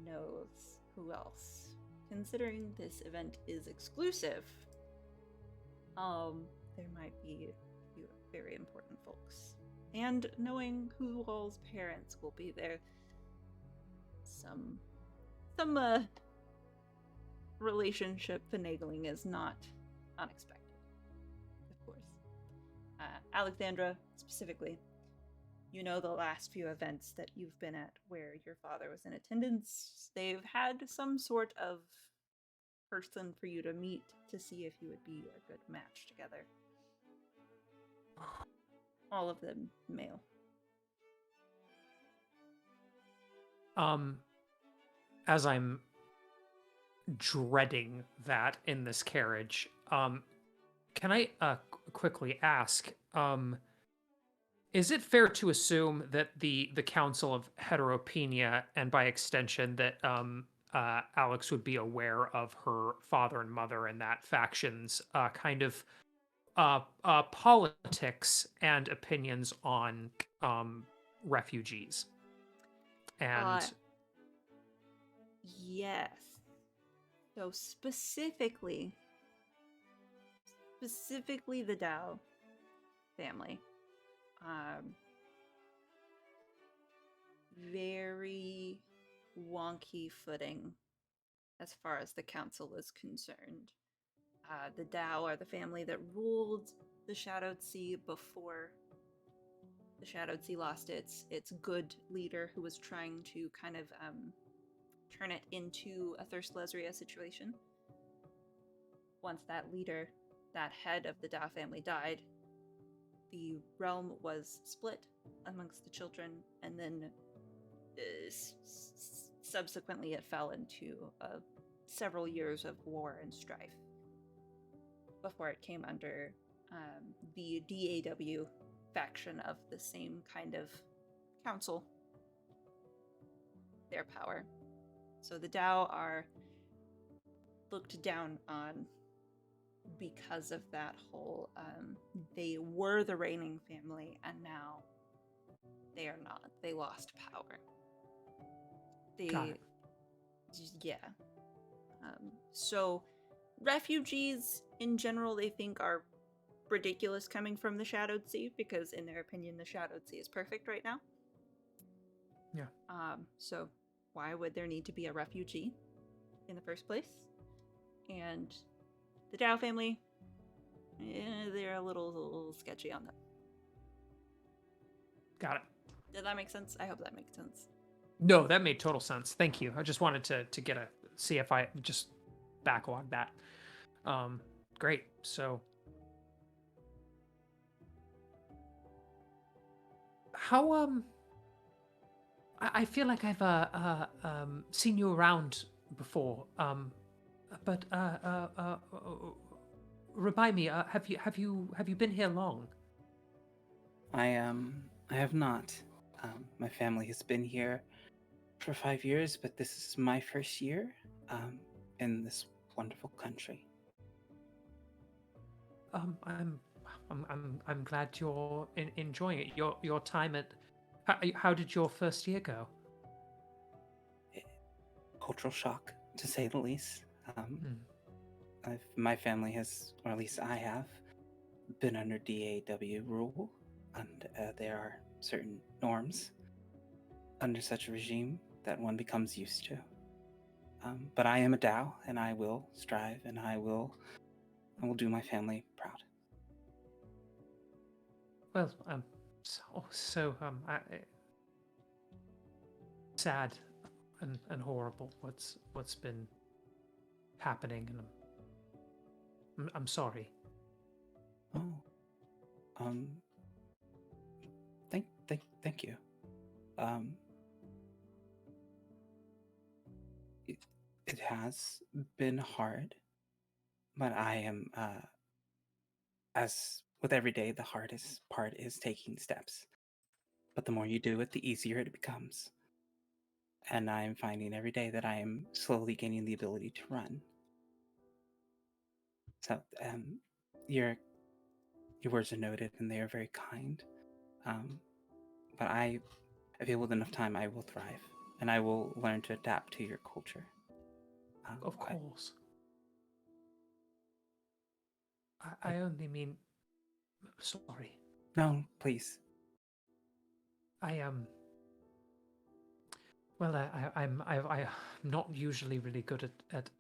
knows who else? Considering this event is exclusive, there might be a few very important folks. And knowing who all's parents will be there, some relationship finagling is not unexpected, of course. Alexandra, specifically, you know the last few events that you've been at where your father was in attendance, they've had some sort of person for you to meet to see if you would be a good match together. All of them male. As I'm dreading that in this carriage, can I quickly ask, is it fair to assume that the Council of Heteropenia, and by extension that Alex would be aware of her father and mother and that faction's kind of politics and opinions on refugees? And yes. So specifically the Dao family. Very wonky footing as far as the council is concerned. The Dao are the family that ruled the Shadowed Sea before the Shadowed Sea lost its good leader, who was trying to kind of turn it into a Thirst Lesria situation. Once that leader, that head of the Dao family, died, the realm was split amongst the children, and then subsequently it fell into several years of war and strife before it came under the DAW faction of the same kind of council, their power. So the Dao are looked down on because of that whole, they were the reigning family, and now they are not. They lost power. Got it. Yeah. So refugees in general, they think are ridiculous coming from the Shadowed Sea, because in their opinion the Shadowed Sea is perfect right now. Yeah. So why would there need to be a refugee in the first place? And the Dao family, they're a little sketchy on that. Got it. Did that make sense? I hope that makes sense. No, that made total sense. Thank you. I just wanted to get see if I just backlog that. Great. So how I feel like I've seen you around before. But remind me, have you been here long? I have not. My family has been here for 5 years, but this is my first year in this wonderful country. I'm glad you're enjoying it. Your time at how did your first year go? Cultural shock, to say the least. My family has, or at least I have, been under DAW rule, and there are certain norms under such a regime that one becomes used to. But I am a Dao, and I will strive, and I will do my family proud. Well, sad and horrible what's been happening, and I'm sorry. Oh, thank you. Um, it has been hard, but I am, as with every day, the hardest part is taking steps. But the more you do it, the easier it becomes. And I'm finding every day that I am slowly gaining the ability to run. So, your your words are noted, and they are very kind. Um, but I feel with enough time, I will thrive, and I will learn to adapt to your culture. Of course. I only mean, sorry. No, please. Well, I'm not usually really good at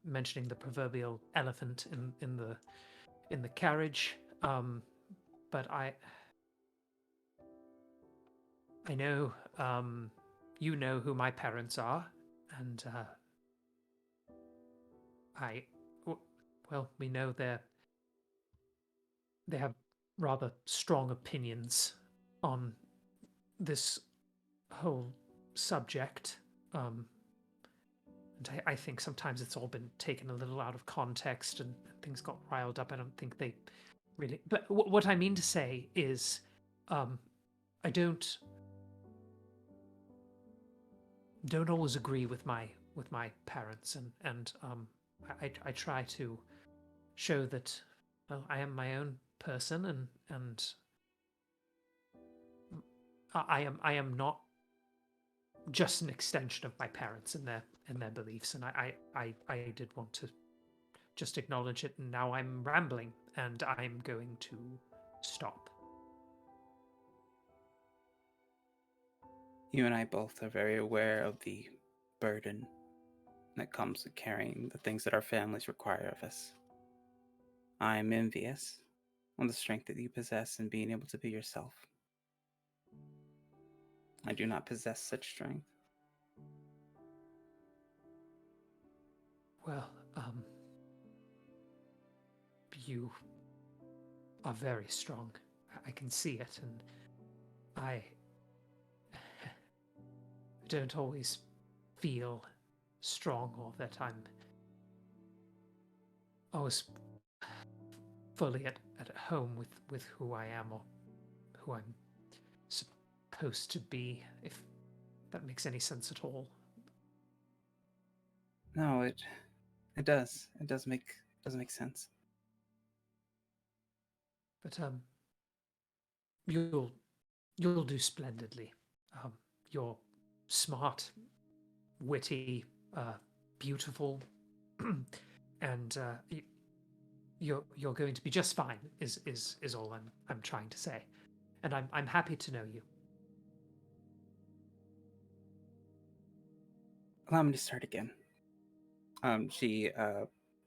mentioning the proverbial elephant in the carriage. But I know you know who my parents are, and well, we know they have rather strong opinions on this whole subject. And I think sometimes it's all been taken a little out of context and things got riled up. I don't think they really. But what I mean to say is, I don't always agree with my parents, and I try to show that, well, I am my own person, and I am not just an extension of my parents and their beliefs, and I did want to just acknowledge it, and now I'm rambling, and I'm going to stop. You and I both are very aware of the burden that comes with carrying the things that our families require of us. I am envious on the strength that you possess in being able to be yourself. I do not possess such strength. Well, you are very strong. I can see it, and I don't always feel strong, or that I'm always fully at home with who I am, or who I'm supposed to be, if that makes any sense at all. No, it does. It does make sense. But you'll do splendidly. You're smart, witty, beautiful, and you're going to be just fine. Is all I'm trying to say, and I'm happy to know you. Allow me to start again. She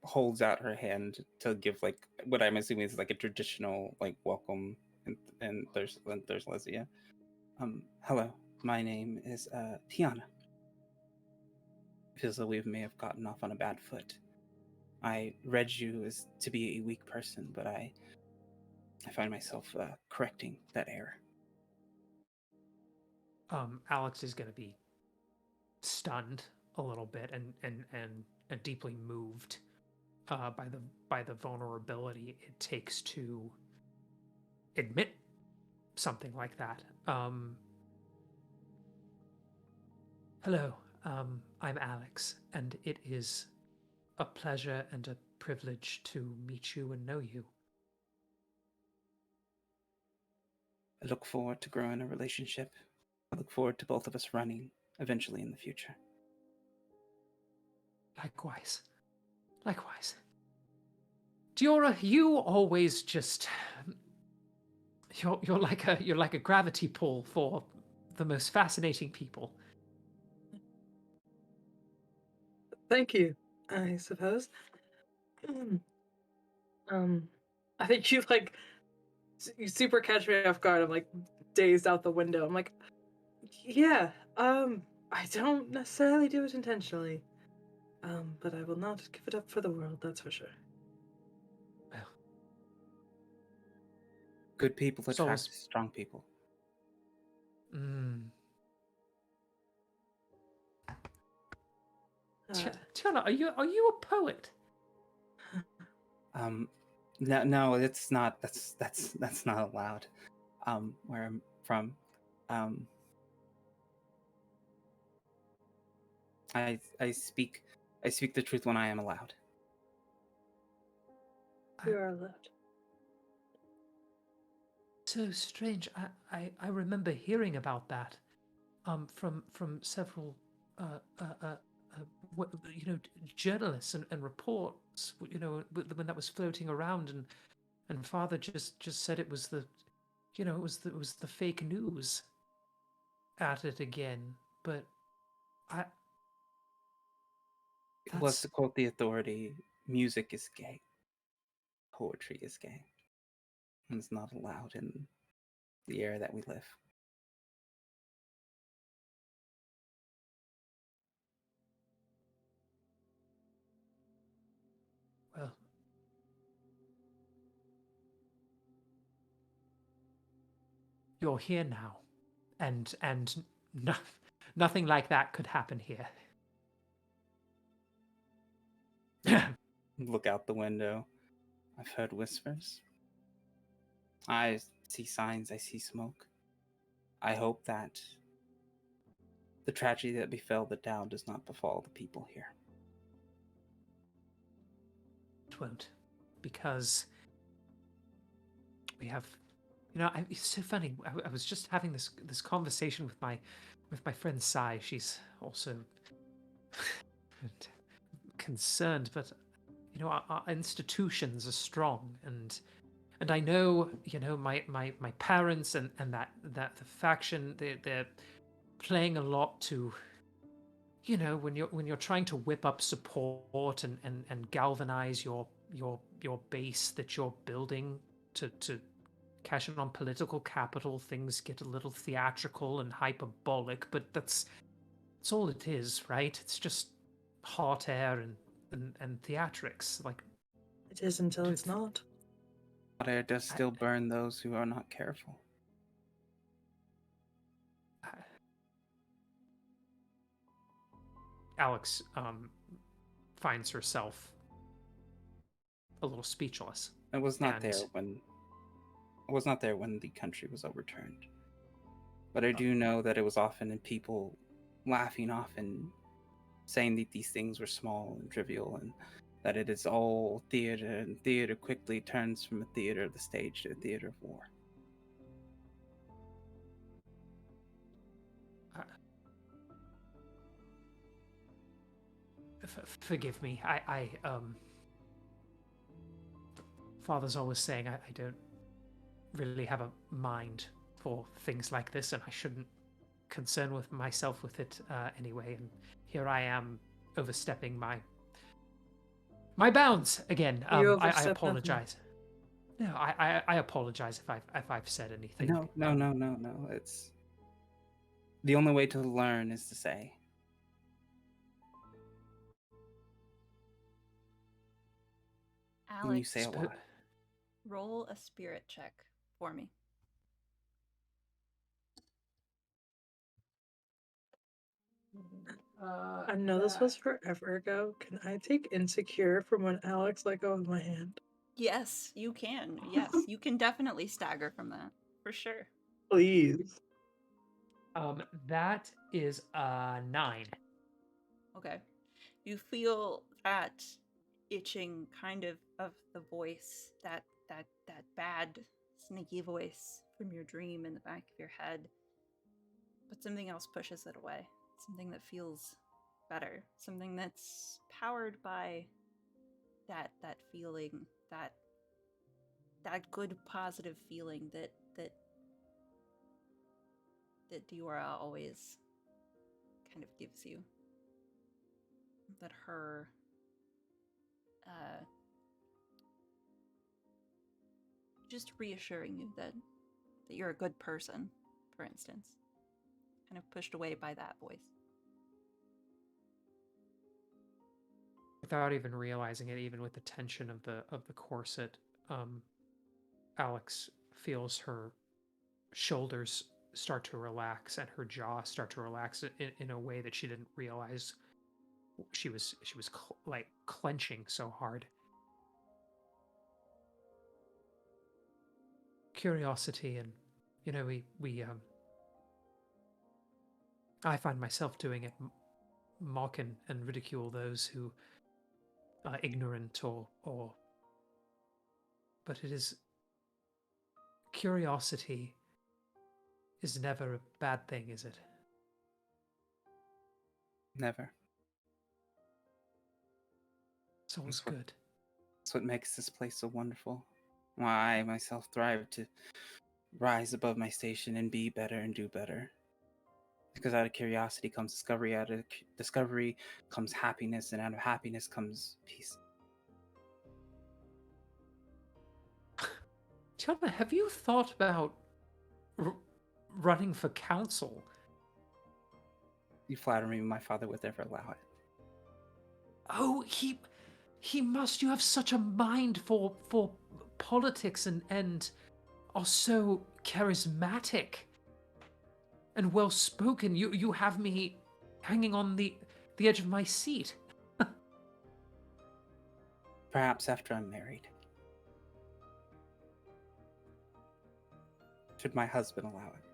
holds out her hand to give like what I'm assuming is like a traditional like welcome, and there's Leslia. Hello, my name is Tiana. It feels like we may have gotten off on a bad foot. I read you as to be a weak person, but I find myself correcting that error. Alex is going to be stunned a little bit, and deeply moved by the vulnerability it takes to admit something like that. Hello, I'm Alex, and it is a pleasure and a privilege to meet you and know you. I look forward to growing a relationship. I look forward to both of us running eventually in the future. Likewise. Diora, you always just you're like a gravity pull for the most fascinating people. Thank you, I suppose. I think you you super catch me off guard. I'm like dazed out the window. I'm like, yeah, I don't necessarily do it intentionally. But I will not give it up for the world, that's for sure. Well, Good people So attract is- strong people. mm. Uh, Tiana, are you a poet? No, it's not. That's not allowed. Where I'm from, I speak the truth when I am allowed. you are allowed. So strange. I remember hearing about that from several you know, journalists and reports, you know, when that was floating around, and father just said it was the, you know, it was the fake news at it again. But I It was, that's to quote the authority, music is gay, poetry is gay, and it's not allowed in the era that we live. well, you're here now, and no, nothing like that could happen here. Look out the window. I've heard whispers. I see signs. I see smoke. I hope that the tragedy that befell the Dao does not befall the people here. It won't, because we have, you know, it's so funny. I was just having this conversation with my friend Sai. She's also concerned, but you know, our institutions are strong, and I know, you know, my parents and that the faction, they're playing a lot to, you know, when you're trying to whip up support and galvanize your base that you're building to cash in on political capital, things get a little theatrical and hyperbolic, but that's all it is, right? It's just hot air and theatrics. Like, It is until it's not. Hot air does I- still burn those who are not careful. Alex finds herself a little speechless. I was not there And- when the country was overturned. But I do know that it was often in people laughing off and saying that these things were small and trivial, and that it is all theater, and theater quickly turns from a theater of the stage to a theater of war. Forgive me. Father's always saying I don't really have a mind for things like this, and I shouldn't concern with myself with it anyway. And here I am overstepping my bounds again. You I overstep apologize. No, I apologize if I've said anything. No. It's the only way to learn is to say. And you Alex, say a lot. roll a spirit check for me. I know this was forever ago. Can I take insecure from when Alex let go of my hand? Yes, you can. Yes, you can definitely stagger from that. For sure. Please. That is 9. Okay. You feel that itching kind of the voice, that bad sneaky voice from your dream in the back of your head. But something else pushes it away. Something that feels better. Something that's powered by that feeling, that good positive feeling that Diora always kind of gives you. That her just reassuring you that you're a good person, for instance, kind of pushed away by that voice. without even realizing it, even with the tension of the corset, Alex feels her shoulders start to relax and her jaw start to relax in a way that she didn't realize she was like clenching so hard. Curiosity, and we I find myself doing it, mock and ridicule those who are ignorant or but it is curiosity is never a bad thing, is it? Never. It's always good. That's what makes this place so wonderful. Why I myself thrive to rise above my station and be better and do better. Because out of curiosity comes discovery, out of discovery comes happiness, and out of happiness comes peace. Tiana, have you thought about running for council? You flatter me, my father would never allow it. Oh, he must. You have such a mind for politics and are so charismatic and well spoken. You have me hanging on the edge of my seat. Perhaps after I'm married. Should my husband allow it?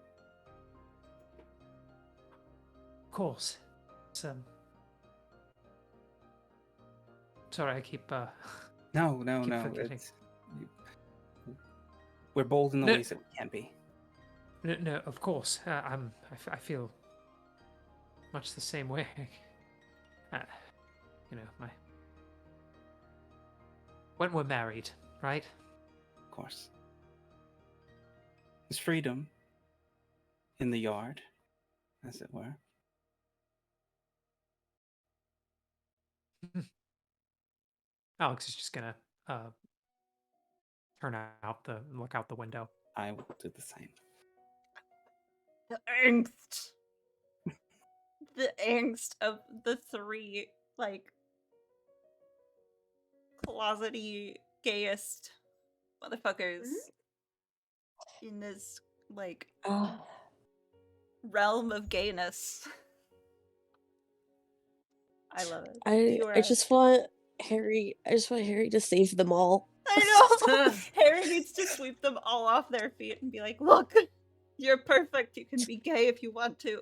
Of course. It's, sorry, I keep No. forgetting. We're bold in the No. ways that we can be. No, of course. I feel much the same way. When we're married, right? Of course. There's freedom in the yard, as it were. Alex is just gonna look out the window. I will do the same. The angst. The angst of the three, like, closety, gayest motherfuckers in this, like, realm of gayness. I love it. I just want Harry to save them all. I know! Harry needs to sweep them all off their feet and be like, look, you're perfect. You can be gay if you want to.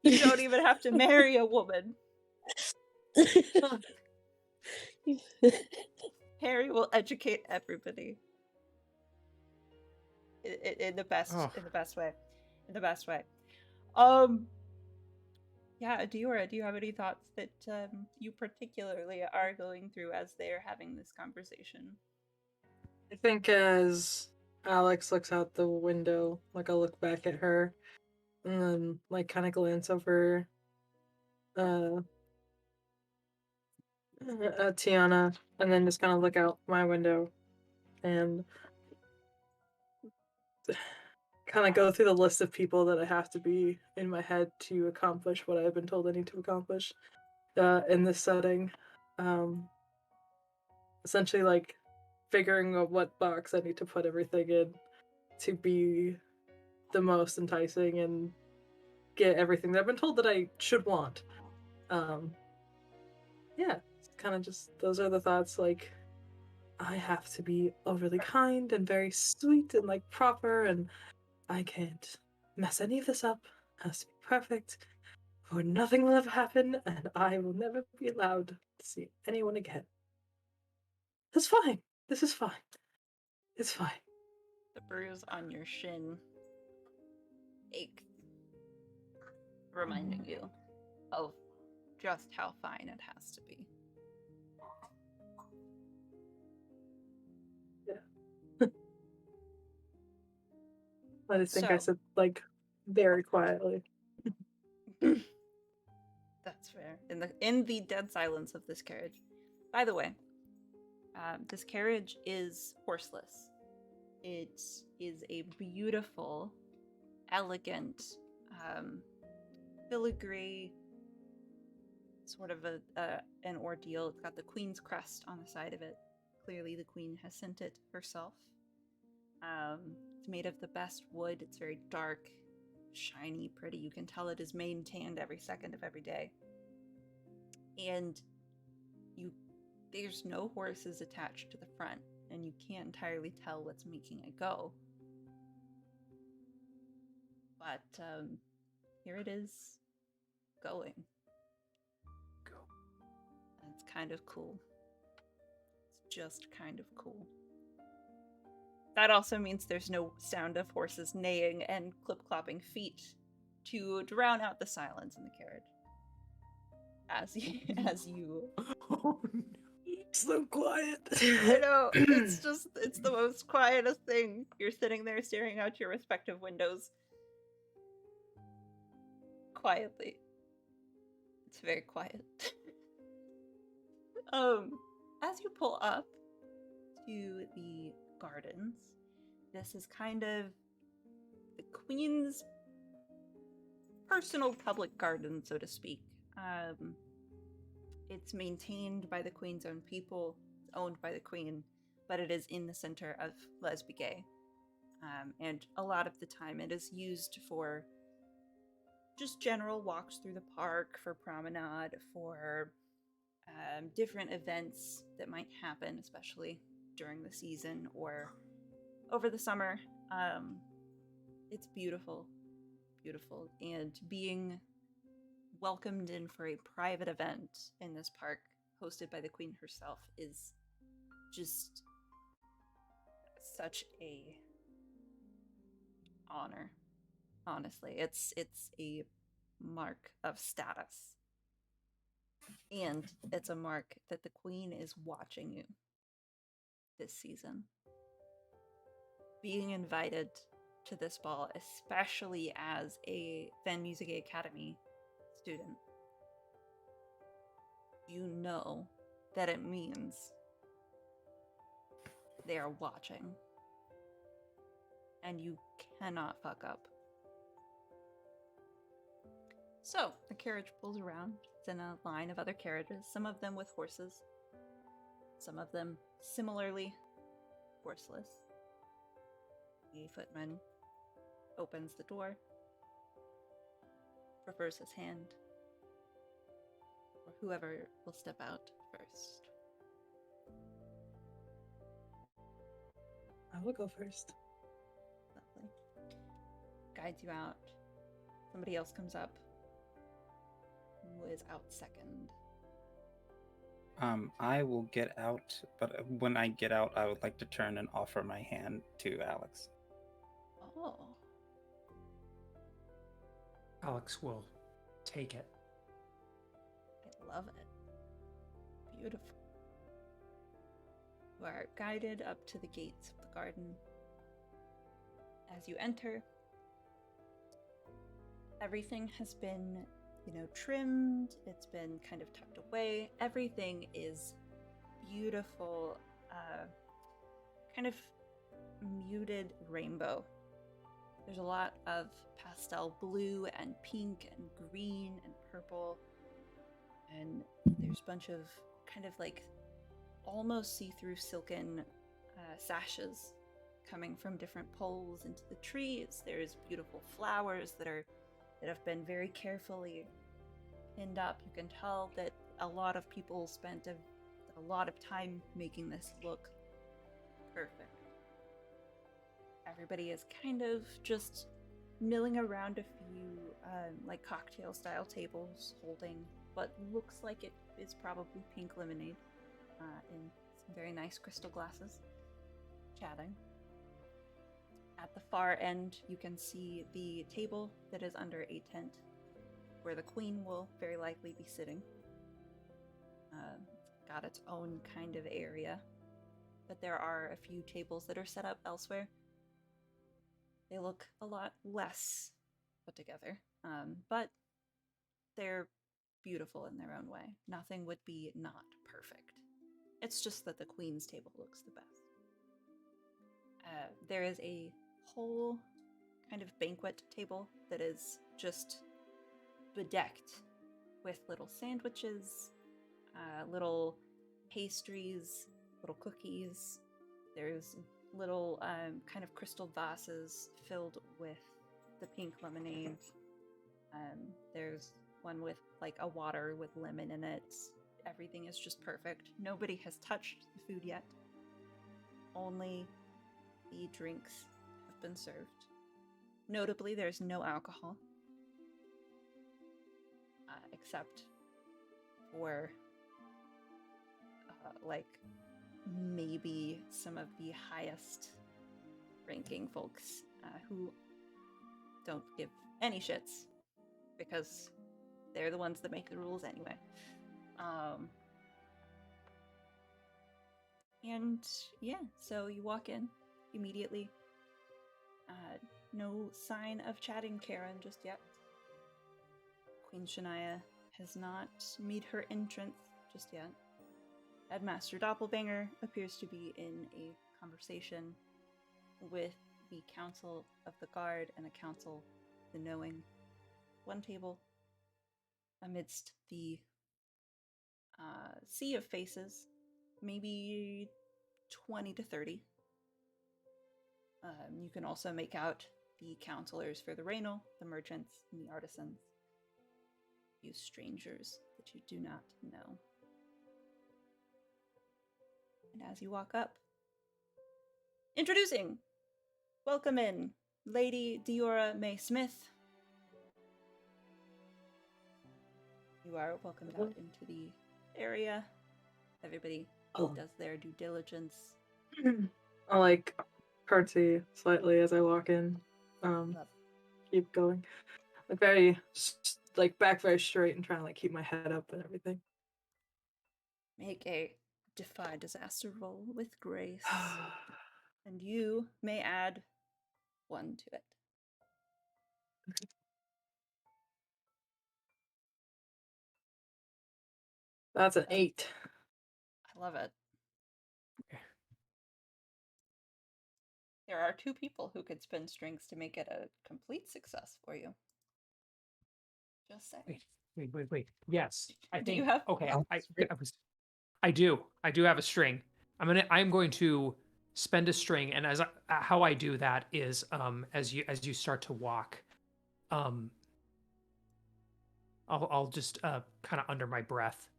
You don't even have to marry a woman. Harry will educate everybody. In the best way. In the best way. Yeah, Diora, do you have any thoughts that you particularly are going through as they're having this conversation? I think as Alex looks out the window, like I'll look back at her and then like kind of glance over Tiana and then just kind of look out my window and kind of go through the list of people that I have to be in my head to accomplish what I've been told I need to accomplish in this setting. Essentially, like figuring out what box I need to put everything in to be the most enticing and get everything that I've been told that I should want. Yeah, it's kind of just those are the thoughts. Like, I have to be overly kind and very sweet and like proper, and I can't mess any of this up. It has to be perfect, or nothing will ever happen, and I will never be allowed to see anyone again. That's fine. This is fine. It's fine. The bruise on your shin aches, reminding you of just how fine it has to be. Yeah. I just think I said like very quietly. That's fair. In the dead silence of this carriage. By the way, this carriage is horseless. It is a beautiful, elegant, filigree sort of an ordeal. It's got the queen's crest on the side of it. Clearly the queen has sent it herself. It's made of the best wood. It's very dark, shiny, pretty. You can tell it is maintained every second of every day. And there's no horses attached to the front, and you can't entirely tell what's making it go. But here it is, going. Go. And it's kind of cool. It's just kind of cool. That also means there's no sound of horses neighing and clip-clopping feet to drown out the silence in the carriage. As you Oh no. So quiet. I know, it's the most quietest thing. You're sitting there staring out your respective windows quietly. It's very quiet. As you pull up to the gardens, this is kind of the queen's personal public garden, so to speak. It's maintained by the queen's own people, it's owned by the queen, but it is in the center of Lesbians. And a lot of the time it is used for just general walks through the park, for promenade, for different events that might happen, especially during the season or over the summer. It's beautiful, beautiful. And being welcomed in for a private event in this park hosted by the queen herself is just such a honor. Honestly, it's a mark of status, and it's a mark that the queen is watching you this season. Being invited to this ball, especially as a Van Music Academy student, you know that it means they are watching, and you cannot fuck up. So the carriage pulls around. It's in a line of other carriages, some of them with horses, some of them similarly horseless. The footman opens the door, prefers his hand, or whoever will step out first. I will go first. Lovely. Guides you out. Somebody else comes up. Who is out second? I will get out, but when I get out, I would like to turn and offer my hand to Alex. Oh. Alex will take it. I love it. Beautiful. You are guided up to the gates of the garden. As you enter, everything has been, trimmed. It's been kind of tucked away. Everything is beautiful, kind of muted rainbow. There's a lot of pastel blue and pink and green and purple. And there's a bunch of kind of like almost see-through silken sashes coming from different poles into the trees. There's beautiful flowers that have been very carefully pinned up. You can tell that a lot of people spent a lot of time making this look perfect. Everybody is kind of just milling around a few like cocktail style tables holding what looks like it is probably pink lemonade in some very nice crystal glasses, chatting. At the far end, you can see the table that is under a tent where the queen will very likely be sitting. It's got its own kind of area, but there are a few tables that are set up elsewhere. They look a lot less put together, but they're beautiful in their own way. Nothing would be not perfect. It's just that the queen's table looks the best. There is a whole kind of banquet table that is just bedecked with little sandwiches, little pastries, little cookies. There's little kind of crystal vases filled with the pink lemonade. There's one with like a water with lemon in it. Everything is just perfect. Nobody has touched the food yet. Only the drinks have been served. Notably, there's no alcohol. Except for like maybe some of the highest ranking folks who don't give any shits because they're the ones that make the rules anyway. And yeah, so you walk in immediately. No sign of chatting Karen just yet. Queen Shania has not made her entrance just yet. Headmaster Doppelbanger appears to be in a conversation with the Council of the Guard and a Council of the Knowing. One table amidst the sea of faces, maybe 20 to 30. You can also make out the counselors for the Raynal, the merchants, and the artisans. You strangers that you do not know. And as you walk up, introducing, welcome in, Lady Diora May Smith. You are welcomed out into the area. Everybody does their due diligence. I like curtsy slightly as I walk in. Keep going. Like very like back very straight and trying to like keep my head up and everything. Make a defy disaster roll with grace. And you may add 1 to it. That's an 8. I love it. There are 2 people who could spin strings to make it a complete success for you. Just saying. Wait. Yes, I Do think. you have? Okay, I do. I do have a string. I'm going to spend a string, and as how I do that is as you start to walk, I'll just kind of under my breath.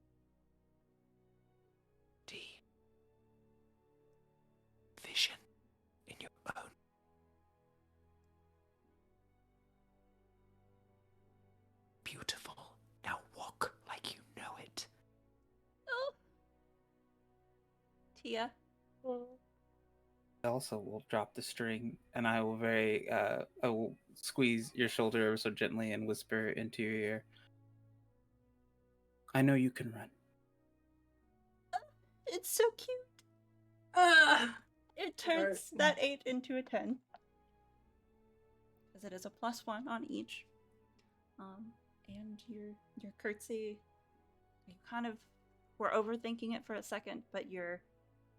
D. Vision in your own. Beautiful. Now walk like you know it. Oh. Tia. I also will drop the string, and I will squeeze your shoulder ever so gently and whisper into your ear. I know you can run. It's so cute. It turns that 8 into a 10. Because it is a +1 on each. And your curtsy, you kind of were overthinking it for a second, but your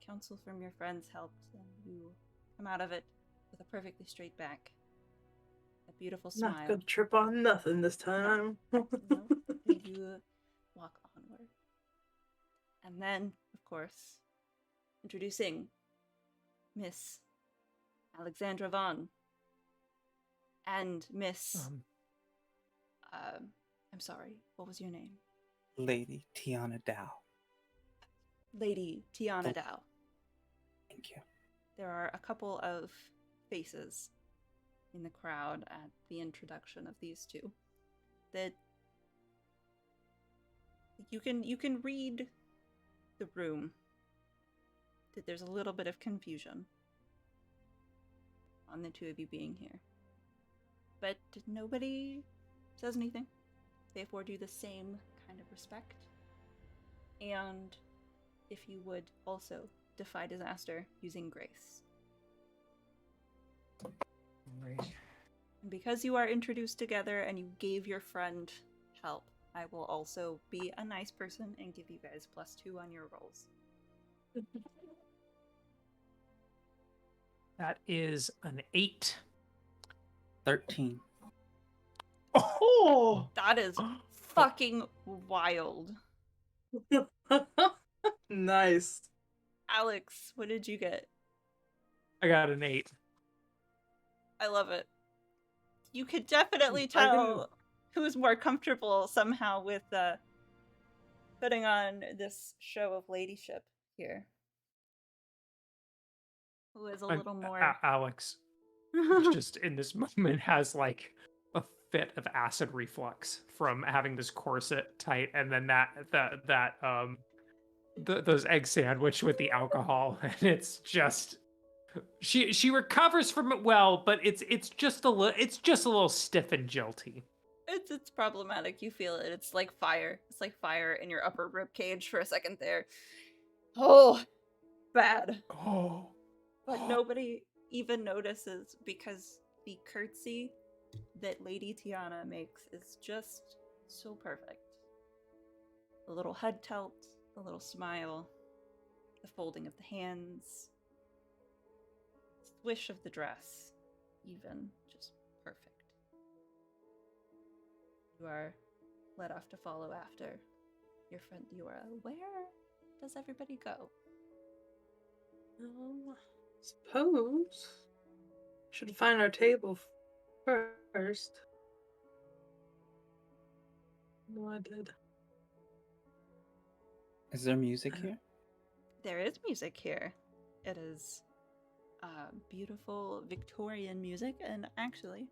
counsel from your friends helped, and you come out of it with a perfectly straight back. A beautiful smile. Not gonna trip on nothing this time. No, you walk onward. And then, of course, introducing Miss Alexandra Vaughn and Miss... I'm sorry, what was your name? Lady Tiana Dao. Lady Tiana Dao. Thank you. There are a couple of faces in the crowd at the introduction of these two that you can read the room, that there's a little bit of confusion on the 2 of you being here. But nobody says anything. They afford you the same kind of respect. And if you would also defy disaster using grace. Right. And because you are introduced together and you gave your friend help, I will also be a nice person and give you guys +2 on your rolls. That is an 8. 13. Oh! That is fucking wild. Nice. Alex, what did you get? I got an 8. I love it. You could definitely I tell who's more comfortable somehow with putting on this show of ladyship here. Who is a little more... Alex, just in this moment, has like a fit of acid reflux from having this corset tight, and then those egg sandwich with the alcohol, and it's just she recovers from it well, but it's just a little stiff and jilty. It's problematic. You feel it. It's like fire. It's like fire in your upper rib cage for a second there. Oh, bad. Oh, But nobody even notices because the curtsy that Lady Tiana makes is just so perfect. The little head tilt, the little smile, the folding of the hands, swish of the dress, even just perfect. You are let off to follow after your friend Diora. Where does everybody go? Suppose should find our table first. No, I did. Is there music here? There is music here. It is beautiful Victorian music, and actually,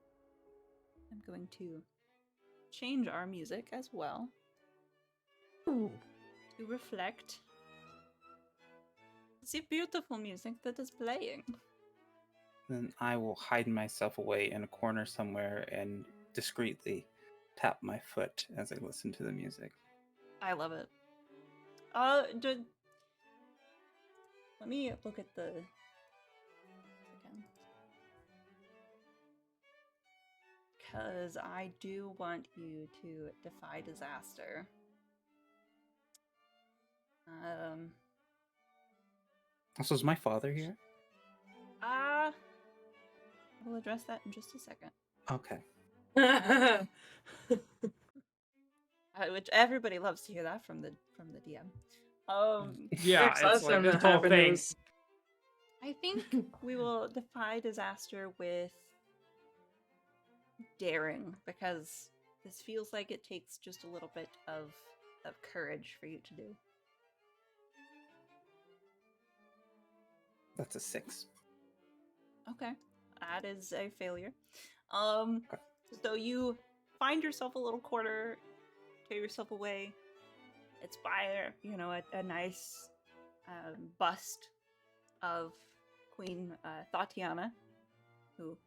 I'm going to change our music as well Ooh. to reflect the beautiful music that is playing. Then I will hide myself away in a corner somewhere and discreetly tap my foot as I listen to the music. I love it. Let me look at the... Because I do want you to defy disaster. Also, is my father here? We'll address that in just a second. Okay. Which everybody loves to hear that from the DM. Yeah, Last it's like time this that whole happened, it thing. was- I think we will defy disaster with daring, because this feels like it takes just a little bit of courage for you to do. That's a 6. Okay, that is a failure. So you find yourself a little corner, tear yourself away. It's by, a nice bust of Queen Tatiana, who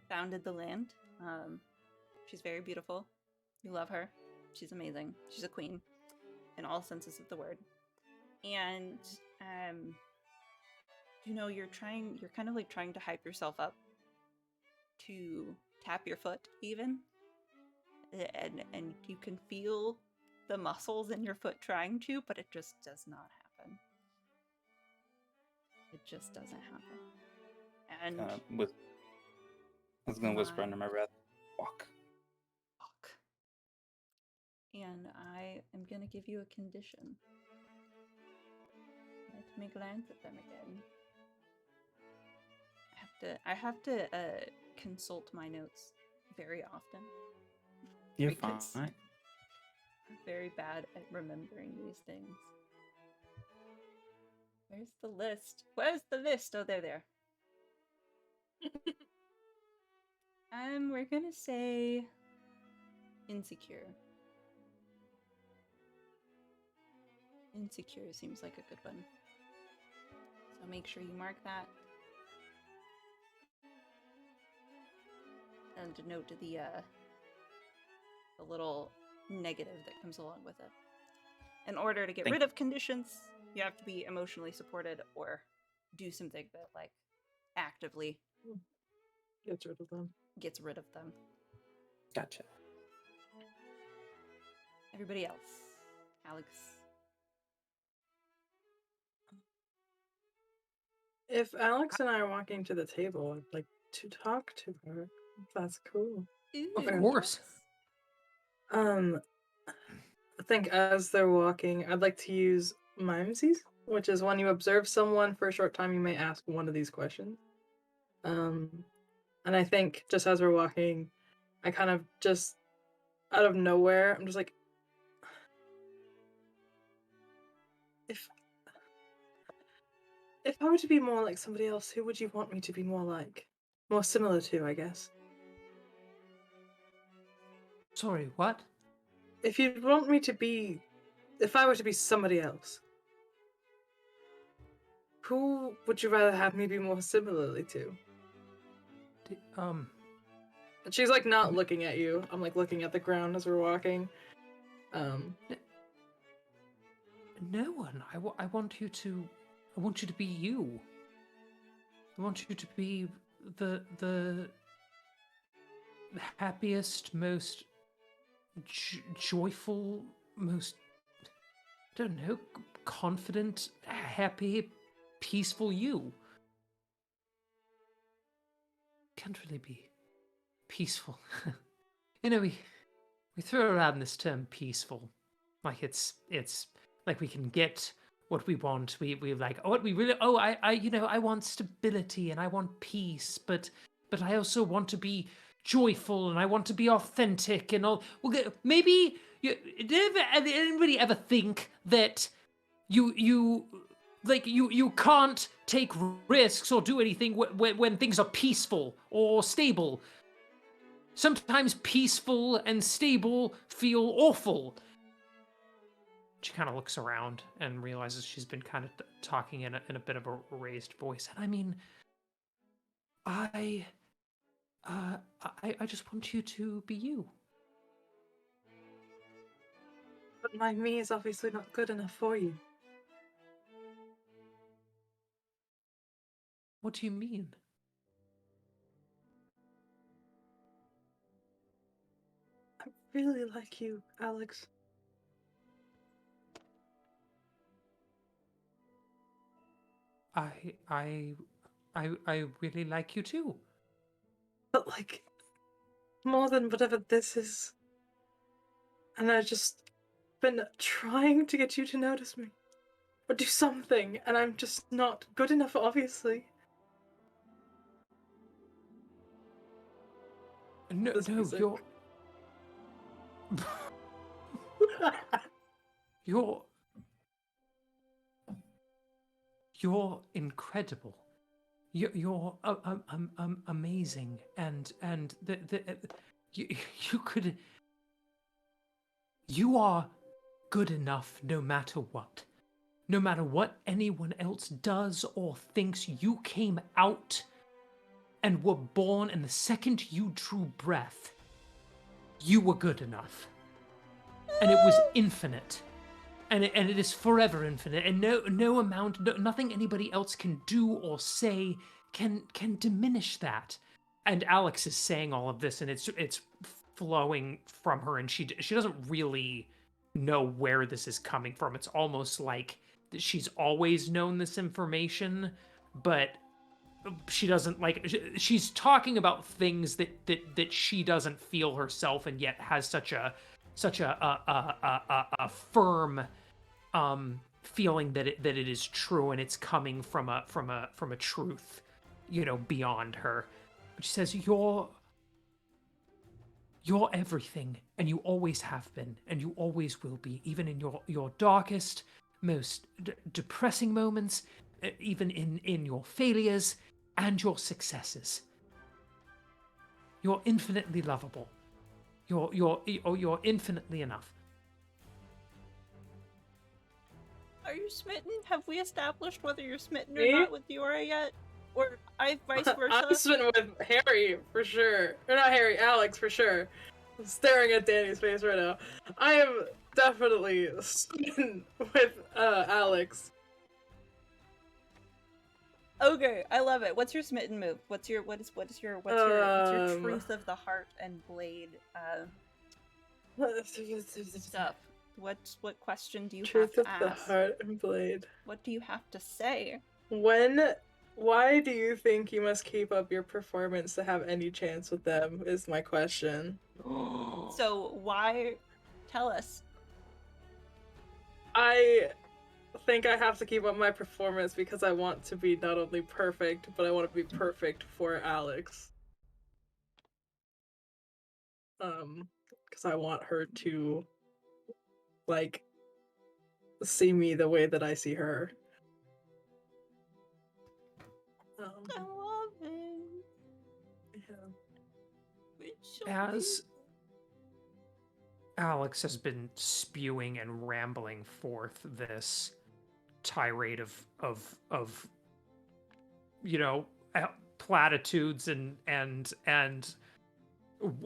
founded the land. She's very beautiful. You love her. She's amazing. She's a queen in all senses of the word. And you're kind of like trying to hype yourself up to tap your foot even. And you can feel the muscles in your foot trying to, but it just does not happen. It just doesn't happen. And I was going to whisper under my breath, walk. And I am going to give you a condition. Let me glance at them again. I have to consult my notes very often. You're because fine. I'm very bad at remembering these things. Where's the list? Where's the list? Oh, there. We're gonna say insecure. Insecure seems like a good one. So make sure you mark that. And note the little negative that comes along with it. In order to get rid of conditions, you have to be emotionally supported or do something that, like, actively Gets rid of them. Gotcha. Everybody else. Alex. If Alex and I are walking to the table, I'd like to talk to her. If that's cool. Of course. I think as they're walking, I'd like to use Mimesies, which is when you observe someone for a short time, you may ask one of these questions. And I think just as we're walking, I kind of just out of nowhere, I'm just like, if I were to be more like somebody else, who would you want me to be more like? More similar to, I guess. Sorry, what? If you'd want me to be, if I were to be somebody else, who would you rather have me be more similarly to? And she's like not looking at you. I'm like looking at the ground as we're walking. No one. I want you to be you. I want you to be the happiest, most joyful, most, I don't know, confident, happy, peaceful you. Can't really be peaceful. You know, we throw around this term peaceful, like it's like we can get what we want. We like, oh, what we really, oh, I you know, I want stability and I want peace, but I also want to be joyful and I want to be authentic and all. Well, maybe did anybody ever think that you can't take risks or do anything when things are peaceful or stable? Sometimes peaceful and stable feel awful. She kind of looks around and realizes she's been kind of talking in a bit of a raised voice. And I mean, I just want you to be you. But my me is obviously not good enough for you. What do you mean? I really like you, Alex. I really like you too. But like, more than whatever this is. And I've just been trying to get you to notice me. Or do something, and I'm just not good enough, obviously. No, This no, music. you're incredible. You're amazing, and you could. You are good enough no matter what. No matter what anyone else does or thinks, you came out and were born, and the second you drew breath, you were good enough. And it was infinite. And it is forever infinite. And no amount, nothing anybody else can do or say can diminish that. And Alex is saying all of this, and it's flowing from her, and she doesn't really know where this is coming from. It's almost like she's always known this information, but she doesn't like. She's talking about things that she doesn't feel herself, and yet has such a firm feeling that it is true, and it's coming from a truth, you know, beyond her. But she says, you're everything, and you always have been, and you always will be, even in your darkest, most depressing moments, even in your failures and your successes. You're infinitely lovable. You're infinitely enough. Are you smitten? Have we established whether you're smitten or Me? not with Diora yet? Or vice versa? I'm smitten with Harry, for sure. Or not Harry, Alex, for sure. I'm staring at Danny's face right now. I am definitely smitten with Alex. Okay, I love it. What's your smitten move? What's your truth of the heart and blade stuff? What question do you Truth have of to the ask? heart and blade. What do you have to say? Why do you think you must keep up your performance to have any chance with them, is my question. So why Tell us. I think I have to keep up my performance because I want to be not only perfect, but I want to be perfect for Alex. Because I want her to, like, see me the way that I see her. I love it. Yeah. It's so As Alex has been spewing and rambling forth this tirade of you know, platitudes and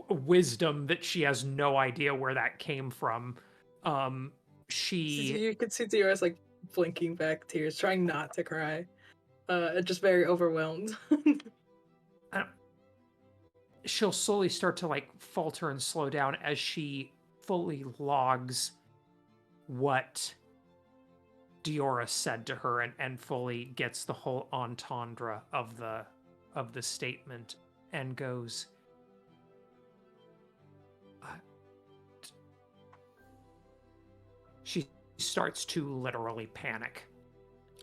wisdom that she has no idea where that came from. She You can see Diora's like blinking back tears, trying not to cry. Just very overwhelmed. she'll slowly start to like falter and slow down as she fully logs what Diora said to her and fully gets the whole entendre of the statement and goes, she starts to literally panic.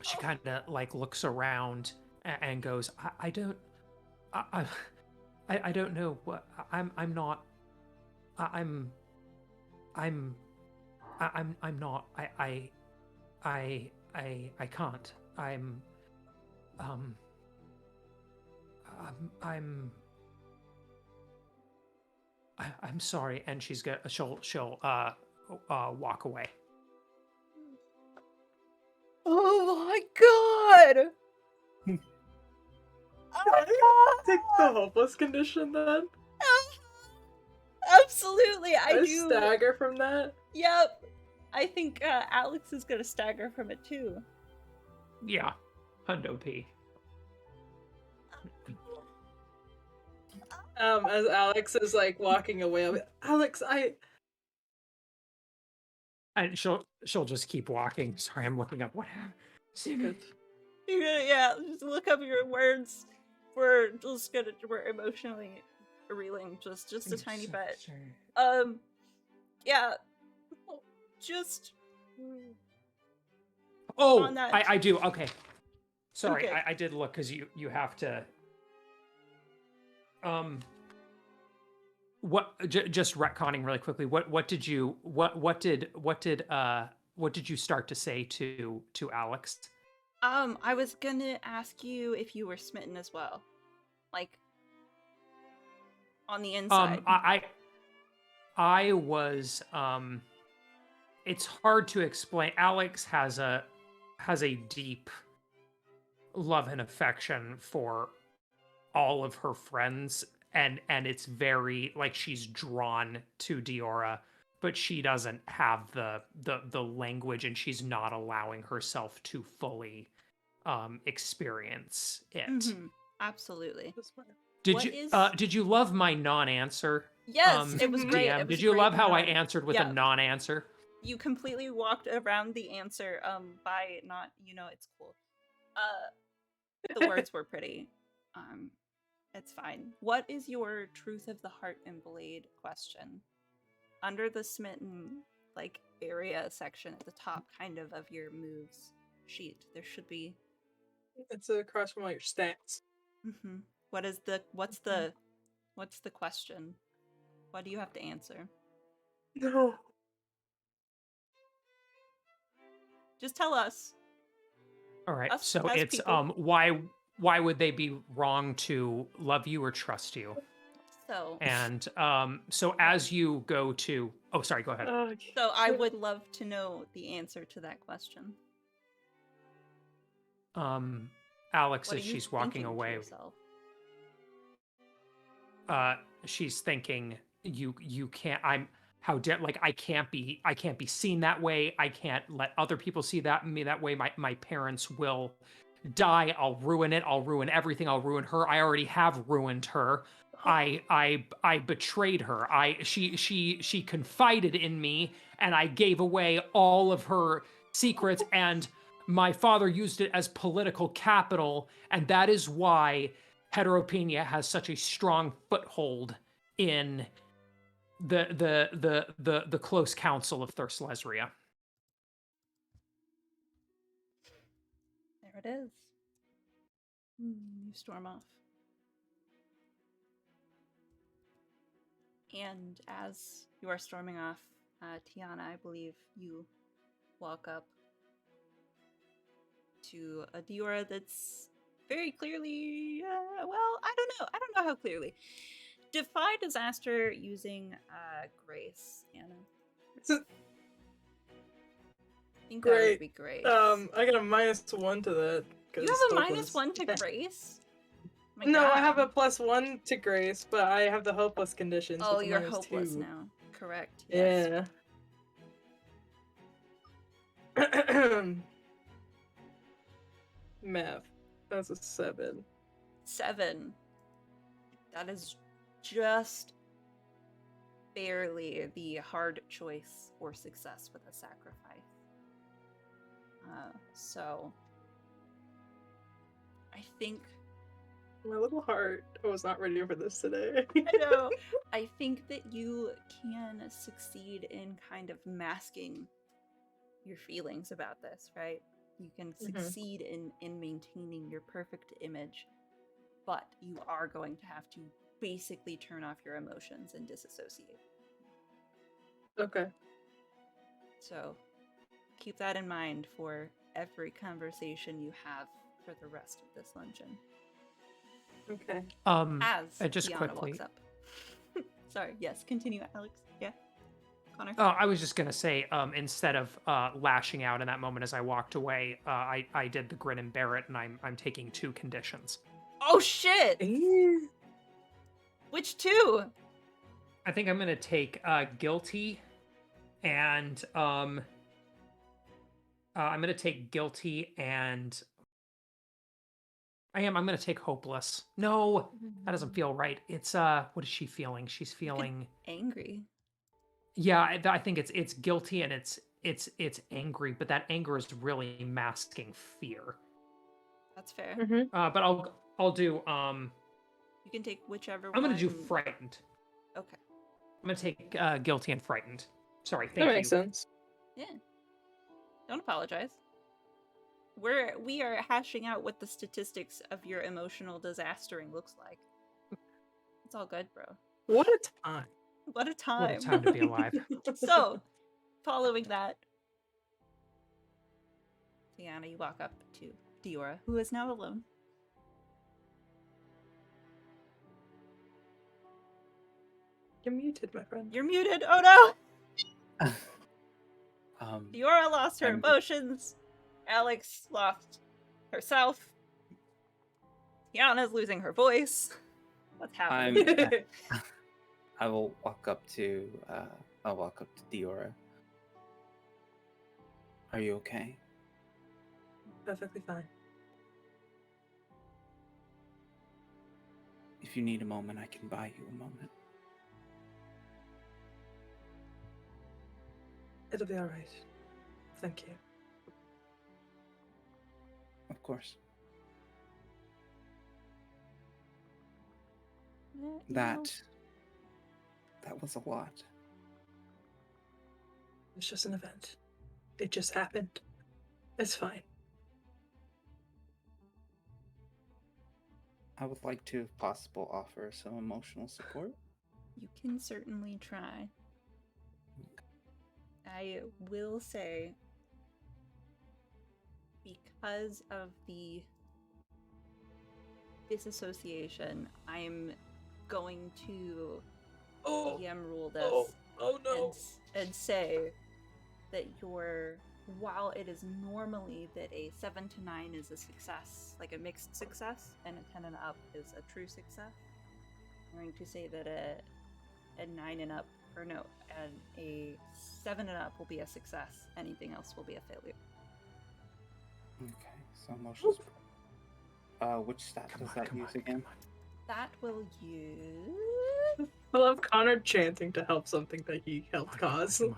She kind of like looks around and goes, I don't I don't know what I'm not I'm not I can't I'm sorry, and she'll walk away. Oh my god! Take the hopeless condition then. Absolutely, I do. Stagger from that. Yep. I think Alex is gonna stagger from it too. Yeah, Hundo P. As Alex is like walking away, I'll be, Alex, And she'll just keep walking. Sorry, I'm looking up what happened. Good. You're gonna, yeah, just look up your words. We're emotionally reeling just a tiny bit. Sorry. Yeah. Just Oh, on that. I do. Okay. Sorry, Okay. I did look because you have to. Just retconning really quickly. What did you start to say to Alex? I was gonna ask you if you were smitten as well, like on the inside. I was. It's hard to explain. Alex has a deep love and affection for all of her friends, and it's very like she's drawn to Diora, but she doesn't have the language, and she's not allowing herself to fully experience it. Mm-hmm. Absolutely. Did you love my non-answer? Yes, it was great. DM? Did you love how I answered with a non-answer? You completely walked around the answer by not, it's cool. The words were pretty. It's fine. What is your truth of the heart and blade question? Under the smitten area section at the top kind of your moves sheet, there should be. It's across from all your stats. Mm-hmm. What's the question? What do you have to answer? No. Just tell us. All right. Us So it's people. why would they be wrong to love you or trust you? So. And so as you go to sorry, go ahead. So I would love to know the answer to that question. Alex, as she's walking away, she's thinking, you can't. How dare, I can't be seen that way. I can't let other people see me that way. My parents will die. I'll ruin it. I'll ruin everything. I'll ruin her. I already have ruined her. I betrayed her. She confided in me, and I gave away all of her secrets, and my father used it as political capital, and that is why heteropenia has such a strong foothold in the close counsel of Thirst Lesria. There it is. You storm off. And as you are storming off, Tiana, I believe you walk up to a Diora that's very clearly, well, I don't know how clearly. Defy disaster using grace, Anna. I think that would Great. be grace. I got a -1 to that. You 'cause have a hopeless. -1 to grace? My No, I God. have a +1 to grace, but I have the hopeless condition. So Oh, it's a you're -2. hopeless now. Correct. Yes. Yeah. Math. That's a 7. 7. That is just barely the hard choice or success with a sacrifice. So I think My little heart was not ready for this today. I know. I think that you can succeed in kind of masking your feelings about this, right? You can succeed in maintaining your perfect image, but you are going to have to basically turn off your emotions and disassociate. Okay. So keep that in mind for every conversation you have for the rest of this luncheon. Okay. As just Tiana quickly. walks up. Sorry, yes, continue, Alex. Yeah. Connor? I was just gonna say, instead of lashing out in that moment as I walked away, I did the grin and bear it, and I'm taking 2 conditions. Oh shit! Which 2? I think I'm gonna take guilty, and I'm gonna take guilty, and I'm gonna take hopeless. No, that doesn't feel right. It's what is she feeling? She's feeling angry. Yeah, I think it's guilty and it's angry, but that anger is really masking fear. That's fair. But I'll do You can take whichever I'm one. gonna do frightened. Okay. I'm gonna take guilty and frightened. Sorry, thank That you. makes sense. Yeah. Don't apologize. We are hashing out what the statistics of your emotional disastering looks like. It's all good, bro. What a time. What a time. What a time to be alive. So, following that, Tiana, you walk up to Diora, who is now alone. You're muted, my friend. You're muted. Oh no! Um, Diora lost her I'm- emotions. Alex lost herself. Tiana's losing her voice. What's happening? I will walk up to Diora. Are you okay? Perfectly fine. If you need a moment, I can buy you a moment. It'll be alright. Thank you. Of course. That was a lot. It's just an event. It just happened. It's fine. I would like to, if possible, offer some emotional support. You can certainly try. I will say, because of the disassociation, I'm going to DM rule this and say that while it is normally that a 7 to 9 is a success, like a mixed success, and a 10 and up is a true success, I'm going to say that a 9 and up, or no, and a 7 and up will be a success. Anything else will be a failure. Okay, so emotional support. Which stat does that use again? That will use... I love Connor chanting to help something that he helped cause. Come on.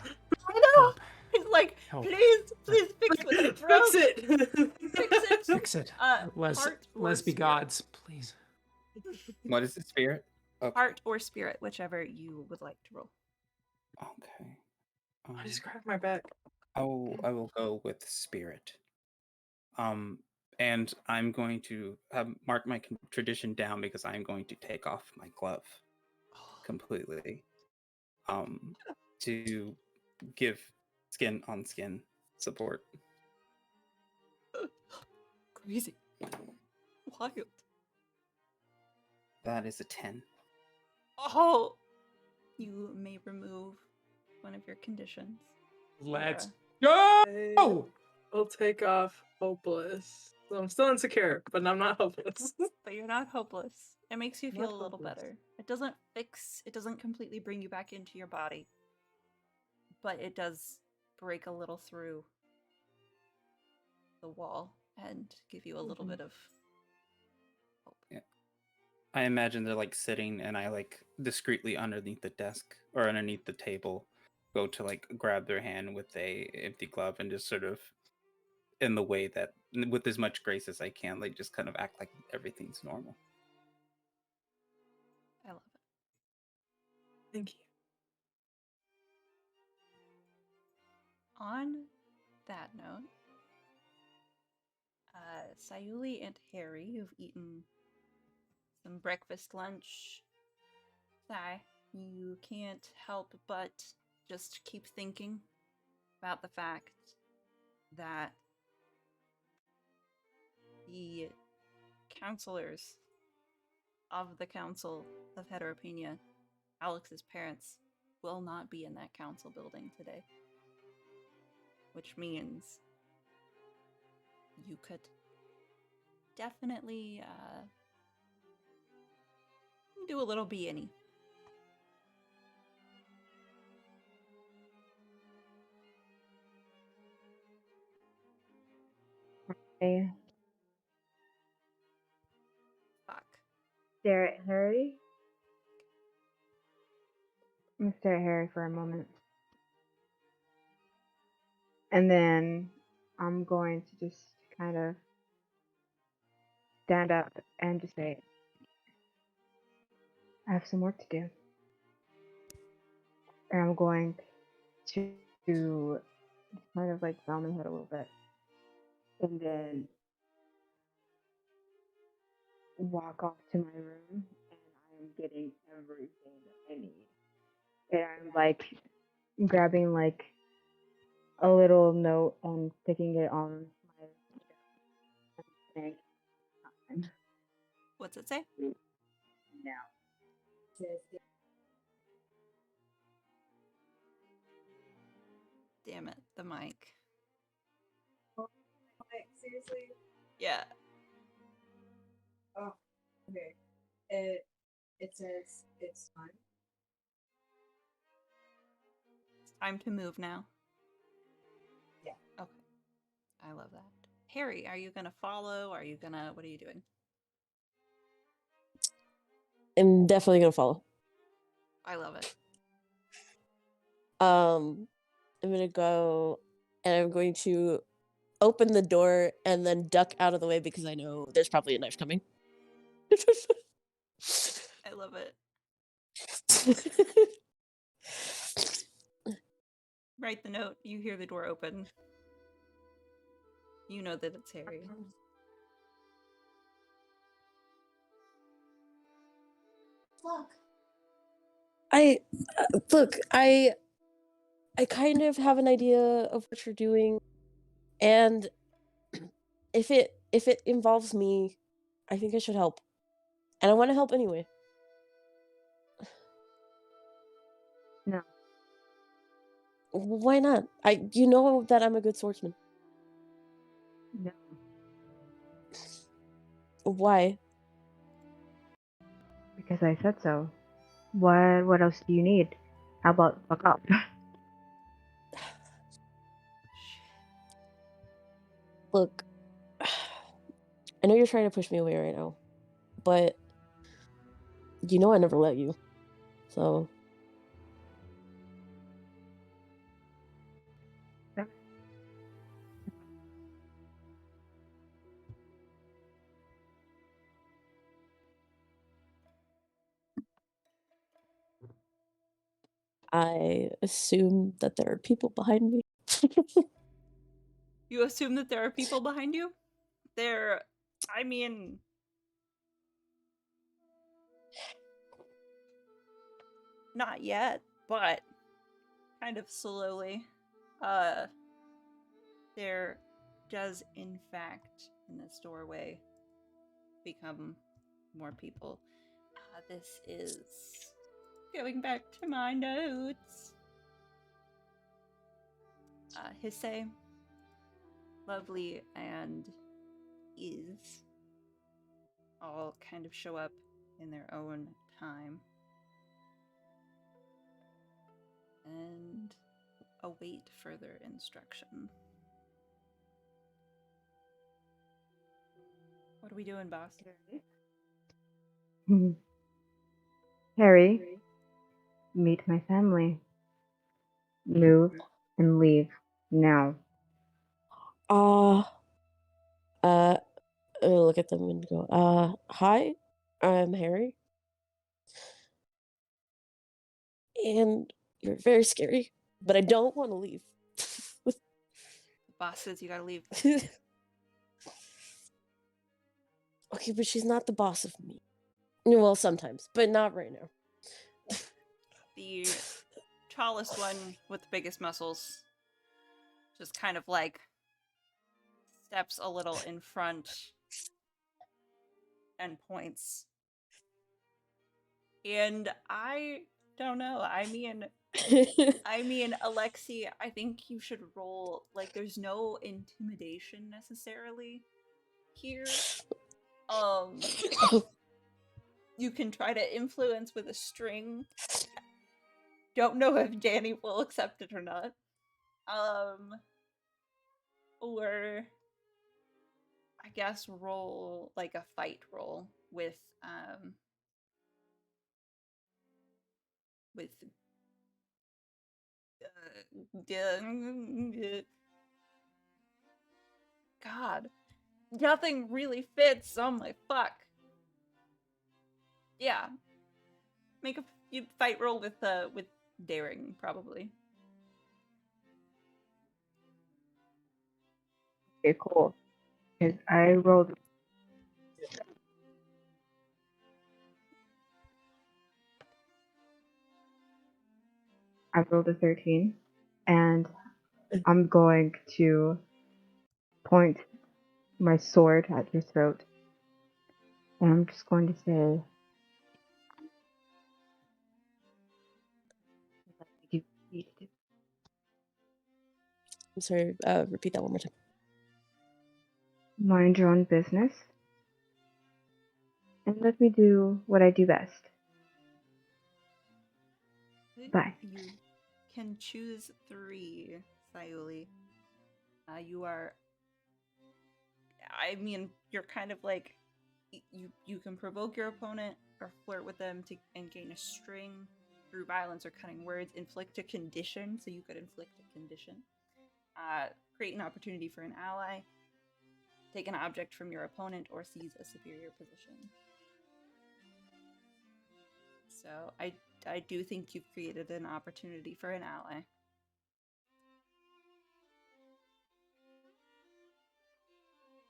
I know! Help. He's like, Help. please fix what I broke! Fix it! Fix it! Fix it. Heart or Let's be spirit. gods, please. What is the spirit? Okay. Heart or spirit, whichever you would like to roll. Okay. I just cracked my back. I will go with spirit. And I'm going to mark my tradition down because I'm going to take off my glove completely. To give skin on skin support. Crazy. Wild. That is a 10. Oh! You may remove one of your conditions. Let's Diora. go! I'll take off hopeless. So I'm still insecure, but I'm not hopeless. But you're not hopeless. It makes you feel Not a little hopeless. better. It doesn't completely bring you back into your body. But it does break a little through the wall and give you a little bit of hope. Yeah. I imagine they're like sitting, and I like discreetly underneath the desk or underneath the table go to like grab their hand with a empty glove and just sort of in the way that with as much grace as I can, like just kind of act like everything's normal. I love it. Thank you. On that note, Sayuli and Harry, you've eaten some breakfast, lunch. Sai, you can't help but just keep thinking about the fact that the counselors of the Council of Heteropenia, Alex's parents, will not be in that council building today. Which means you could definitely do a little B&E. I Fuck. stare at Harry. I'm gonna stare at Harry for a moment. And then I'm going to just kind of stand up and just say, I have some work to do. And I'm going to kind of like bow my head a little bit. And then walk off to my room, and I'm getting everything that I need. And I'm like grabbing like a little note and sticking it on my desk and saying, "Time What's it say? now." Damn it, the mic. Seriously? Yeah. Oh, okay. It says it's time. It's time to move now. Yeah. Okay. I love that. Harry, are you gonna follow? What are you doing? I'm definitely gonna follow. I love it. I'm gonna go and I'm going to open the door and then duck out of the way because I know there's probably a knife coming. I love it. Write the note. You hear the door open. You know that it's Harry. Look. I kind of have an idea of what you're doing, and if it involves me, I think I should help. And I want to help anyway. No. Why not? You know that I'm a good swordsman. No. Why? Because I said so. What else do you need? How about fuck up? Look, I know you're trying to push me away right now, but you know I never let you. So I assume that there are people behind me. You assume that there are people behind you? I mean, not yet, but kind of slowly. There does, in fact, in this doorway, become more people. This is going back to my notes. Hisse, Lovely, and Is all kind of show up in their own time and await further instruction. What are we doing, boss? Harry, meet my family. Move and leave now. Look at them and go, hi, I'm Harry. And you're very scary, but I don't want to leave. The boss says you gotta leave. Okay, but she's not the boss of me. Well, sometimes, but not right now. The tallest one with the biggest muscles just kind of like steps a little in front and points. And I don't know. I mean, Alexi, I think you should roll, like, there's no intimidation necessarily here. You can try to influence with a string. Don't know if Danny will accept it or not. Or I guess roll like a fight roll with God, nothing really fits. Oh my fuck. Yeah, make a fight roll with daring probably. Okay, cool. Because I rolled a 13, and I'm going to point my sword at your throat, and I'm just going to say, I'm sorry, repeat that one more time. mind your own business, and let me do what I do best. Bye. You can choose 3, Sayuli. You are. I mean, you're kind of like you can provoke your opponent or flirt with them and gain a string through violence or cunning words. Inflict a condition, so you could inflict a condition. Create an opportunity for an ally. Take an object from your opponent or seize a superior position. So I do think you've created an opportunity for an ally.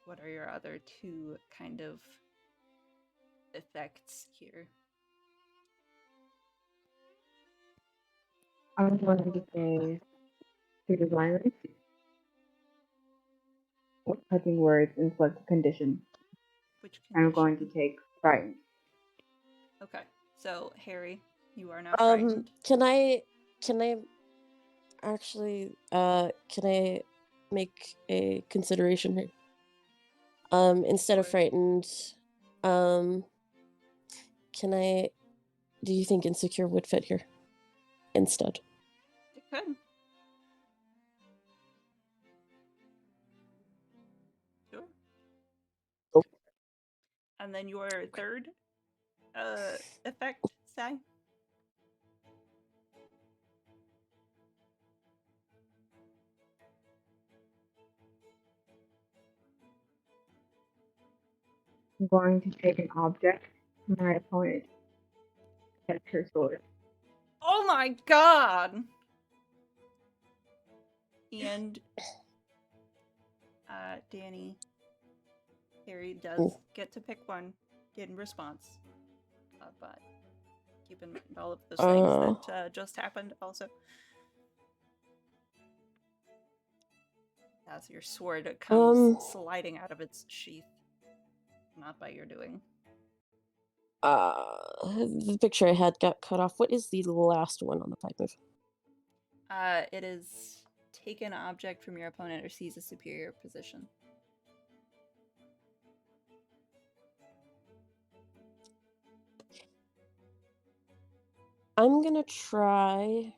What are your other 2 kind of effects here? I'm going to say through violence, or cutting words, inflict a condition. Which condition? I'm going to take frightened. Okay, so Harry, you are now frightened. Can I actually, can I make a consideration here? Instead of frightened, do you think insecure would fit here instead? It could. Sure. Oh. And then your third effect, Sai? I'm going to take an object from my opponent, catch her sword. Oh my god! And Danny, Harry does get to pick one in response, but keep in mind all of those things that just happened also. As your sword comes sliding out of its sheath. Not by your doing. The picture I had got cut off. What is the last one on the 5 move? It is take an object from your opponent or seize a superior position. I'm gonna try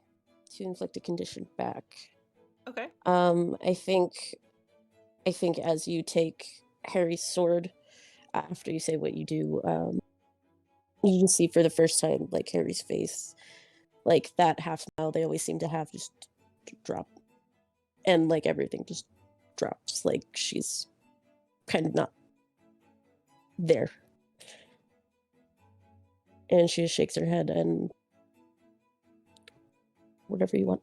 to inflict a condition back. Okay. I think as you take Harry's sword, after you say what you do, you can see for the first time, like, Harry's face, like, that half smile they always seem to have just drop. And, like, everything just drops. Like, she's kind of not there. And she just shakes her head and whatever you want.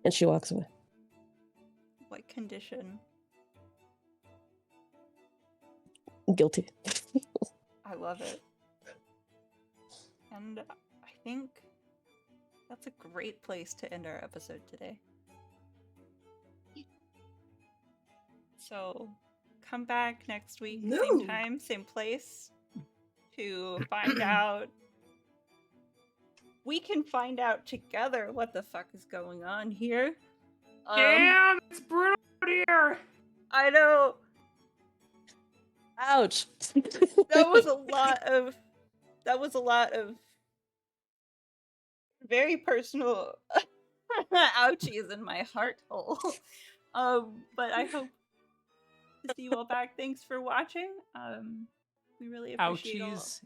And she walks away. What condition? Guilty. I love it. And I think that's a great place to end our episode today. So come back next week, same time, same place, to find out. We can find out together what the fuck is going on here. Damn, it's brutal out here. I know. Ouch. That was a lot of very personal ouchies in my heart hole. But I hope to see you all back. Thanks for watching. We really appreciate Ouchies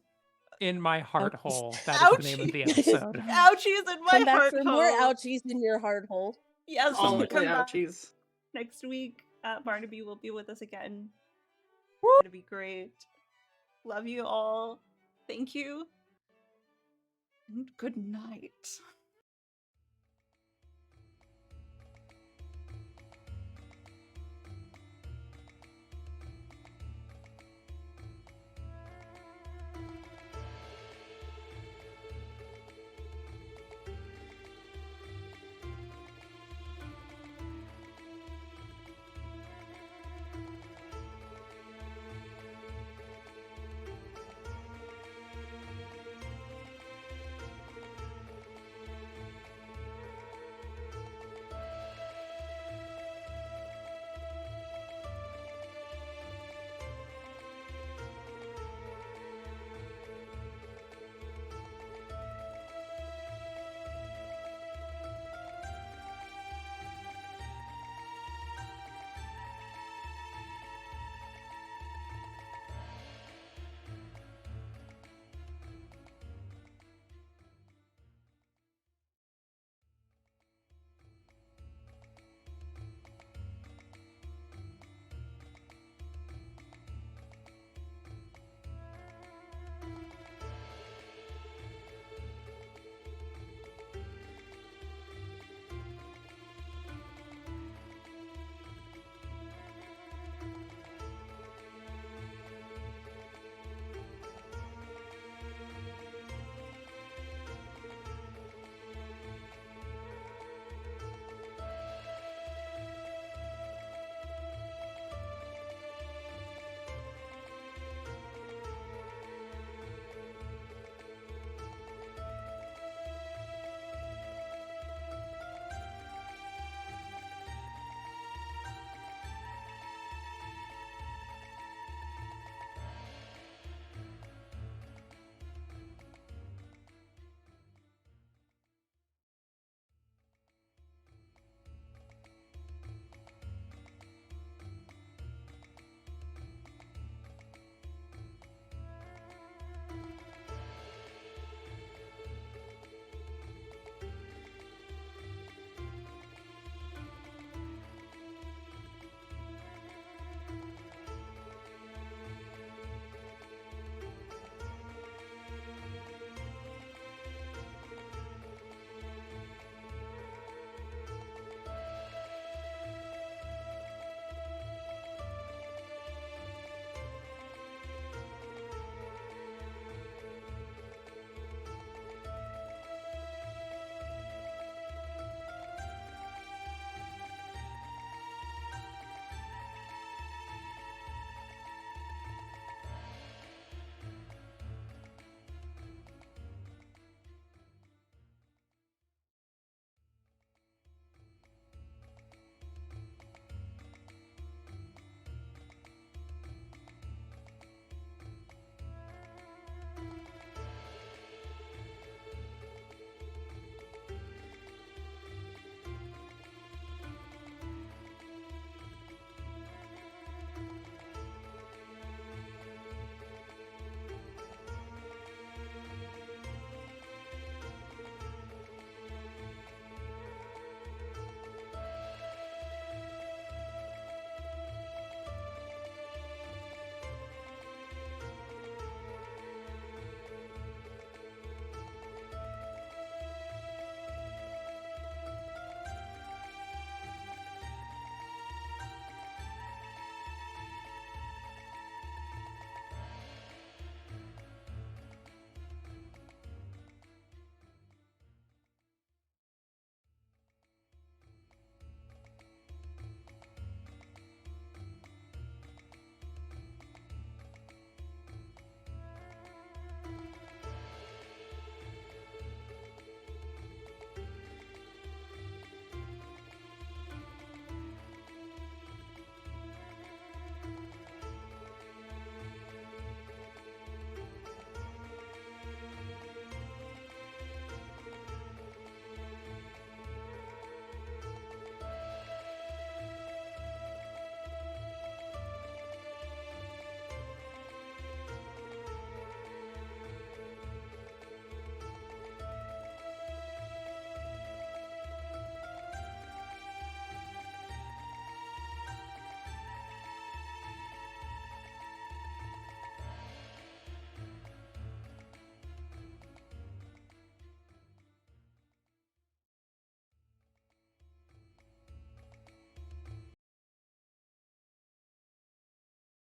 in my heart hole. That is the name of the Ouchie. episode. Ouchies in my Come back heart for hole. more ouchies in your heart hole. Yes, Only come back ouchies. next week. Barnaby will be with us again. It's gonna be great. Love you all. Thank you. And good night.